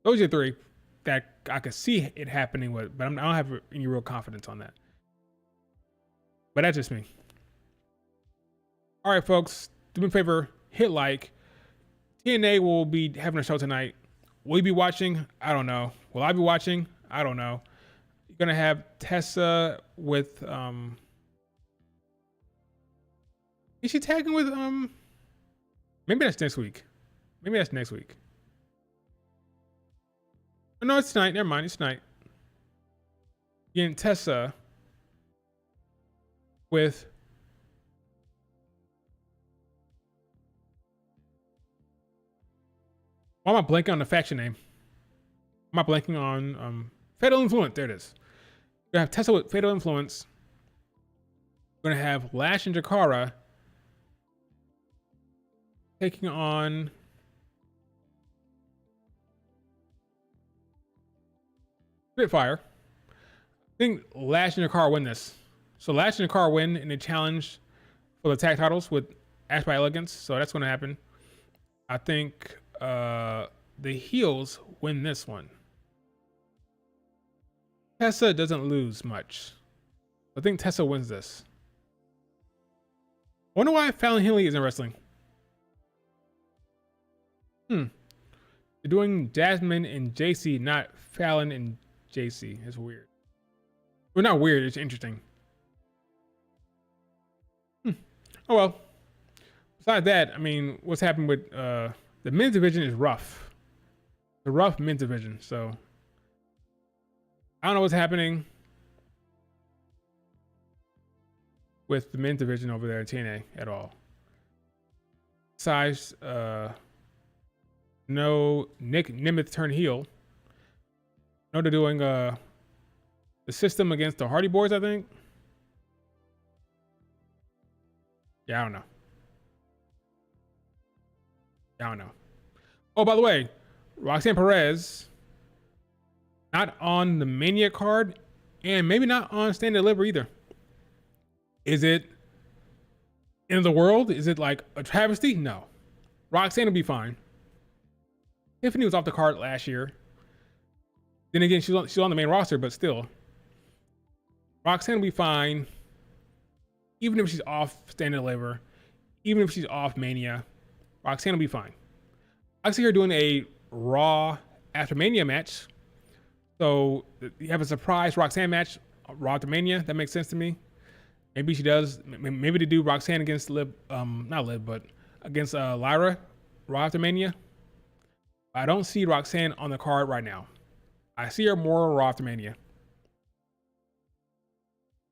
Those are the three that I could see it happening with, but I don't have any real confidence on that. But that's just me. All right, folks, do me a favor, hit like. TNA will be having a show tonight. Will you be watching? I don't know. Will I be watching? I don't know. You're gonna have Tessa with is she tagging with maybe that's next week. Maybe that's next week. Oh, no, it's tonight. Never mind, it's tonight. Getting Tessa with why am I blanking on the faction name? Am I blanking on Fatal Influence? There it is. We're gonna have Tessa with Fatal Influence. We're gonna have Lash and Jakara taking on Spitfire. I think Lash and Jakara win this. So Lash and Jakara win in the challenge for the tag titles with Ash by Elegance. So that's gonna happen. I think the heels win this one. Tessa doesn't lose much. I think Tessa wins this. I wonder why Fallon Henley isn't wrestling. They're doing Jasmine and JC, not Fallon and JC. It's weird. Well, not weird, it's interesting. Oh well. Besides that, I mean, what's happened with the men's division is rough. The rough men's division, so I don't know what's happening with the men's division over there at TNA at all. Besides, no Nick Nemeth turned heel. No, they're doing the system against the Hardy Boys, I think. Yeah, I don't know. I don't know. Oh, by the way, Roxanne Perez not on the Mania card, and maybe not on Stand and Deliver either. Is it end of the world? Is it like a travesty? No. Roxanne will be fine. Tiffany was off the card last year. Then again, she's on the main roster, but still. Roxanne will be fine. Even if she's off Stand and Deliver, even if she's off Mania, Roxanne will be fine. I see her doing a Raw after Mania match. So you have a surprise Roxanne match, Raw after Mania. That makes sense to me. Maybe she does. Maybe they do Roxanne against Liv, not Liv, but against Lyra, Raw after Mania. I don't see Roxanne on the card right now. I see her more Raw after Mania.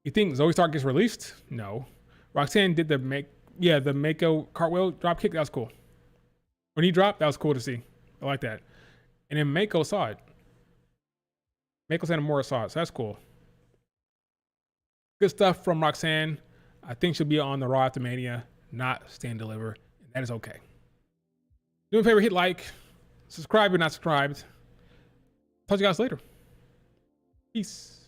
You think Zoe Stark gets released? No. Roxanne did the Mako cartwheel drop kick. That was cool. When he dropped, that was cool to see. I like that. And then Mako saw it. Mako Satomura saw it, so that's cool. Good stuff from Roxanne. I think she'll be on the Raw after Mania, not Stand Deliver, and that is okay. Do me a favor, hit like, subscribe if you're not subscribed. Talk to you guys later. Peace.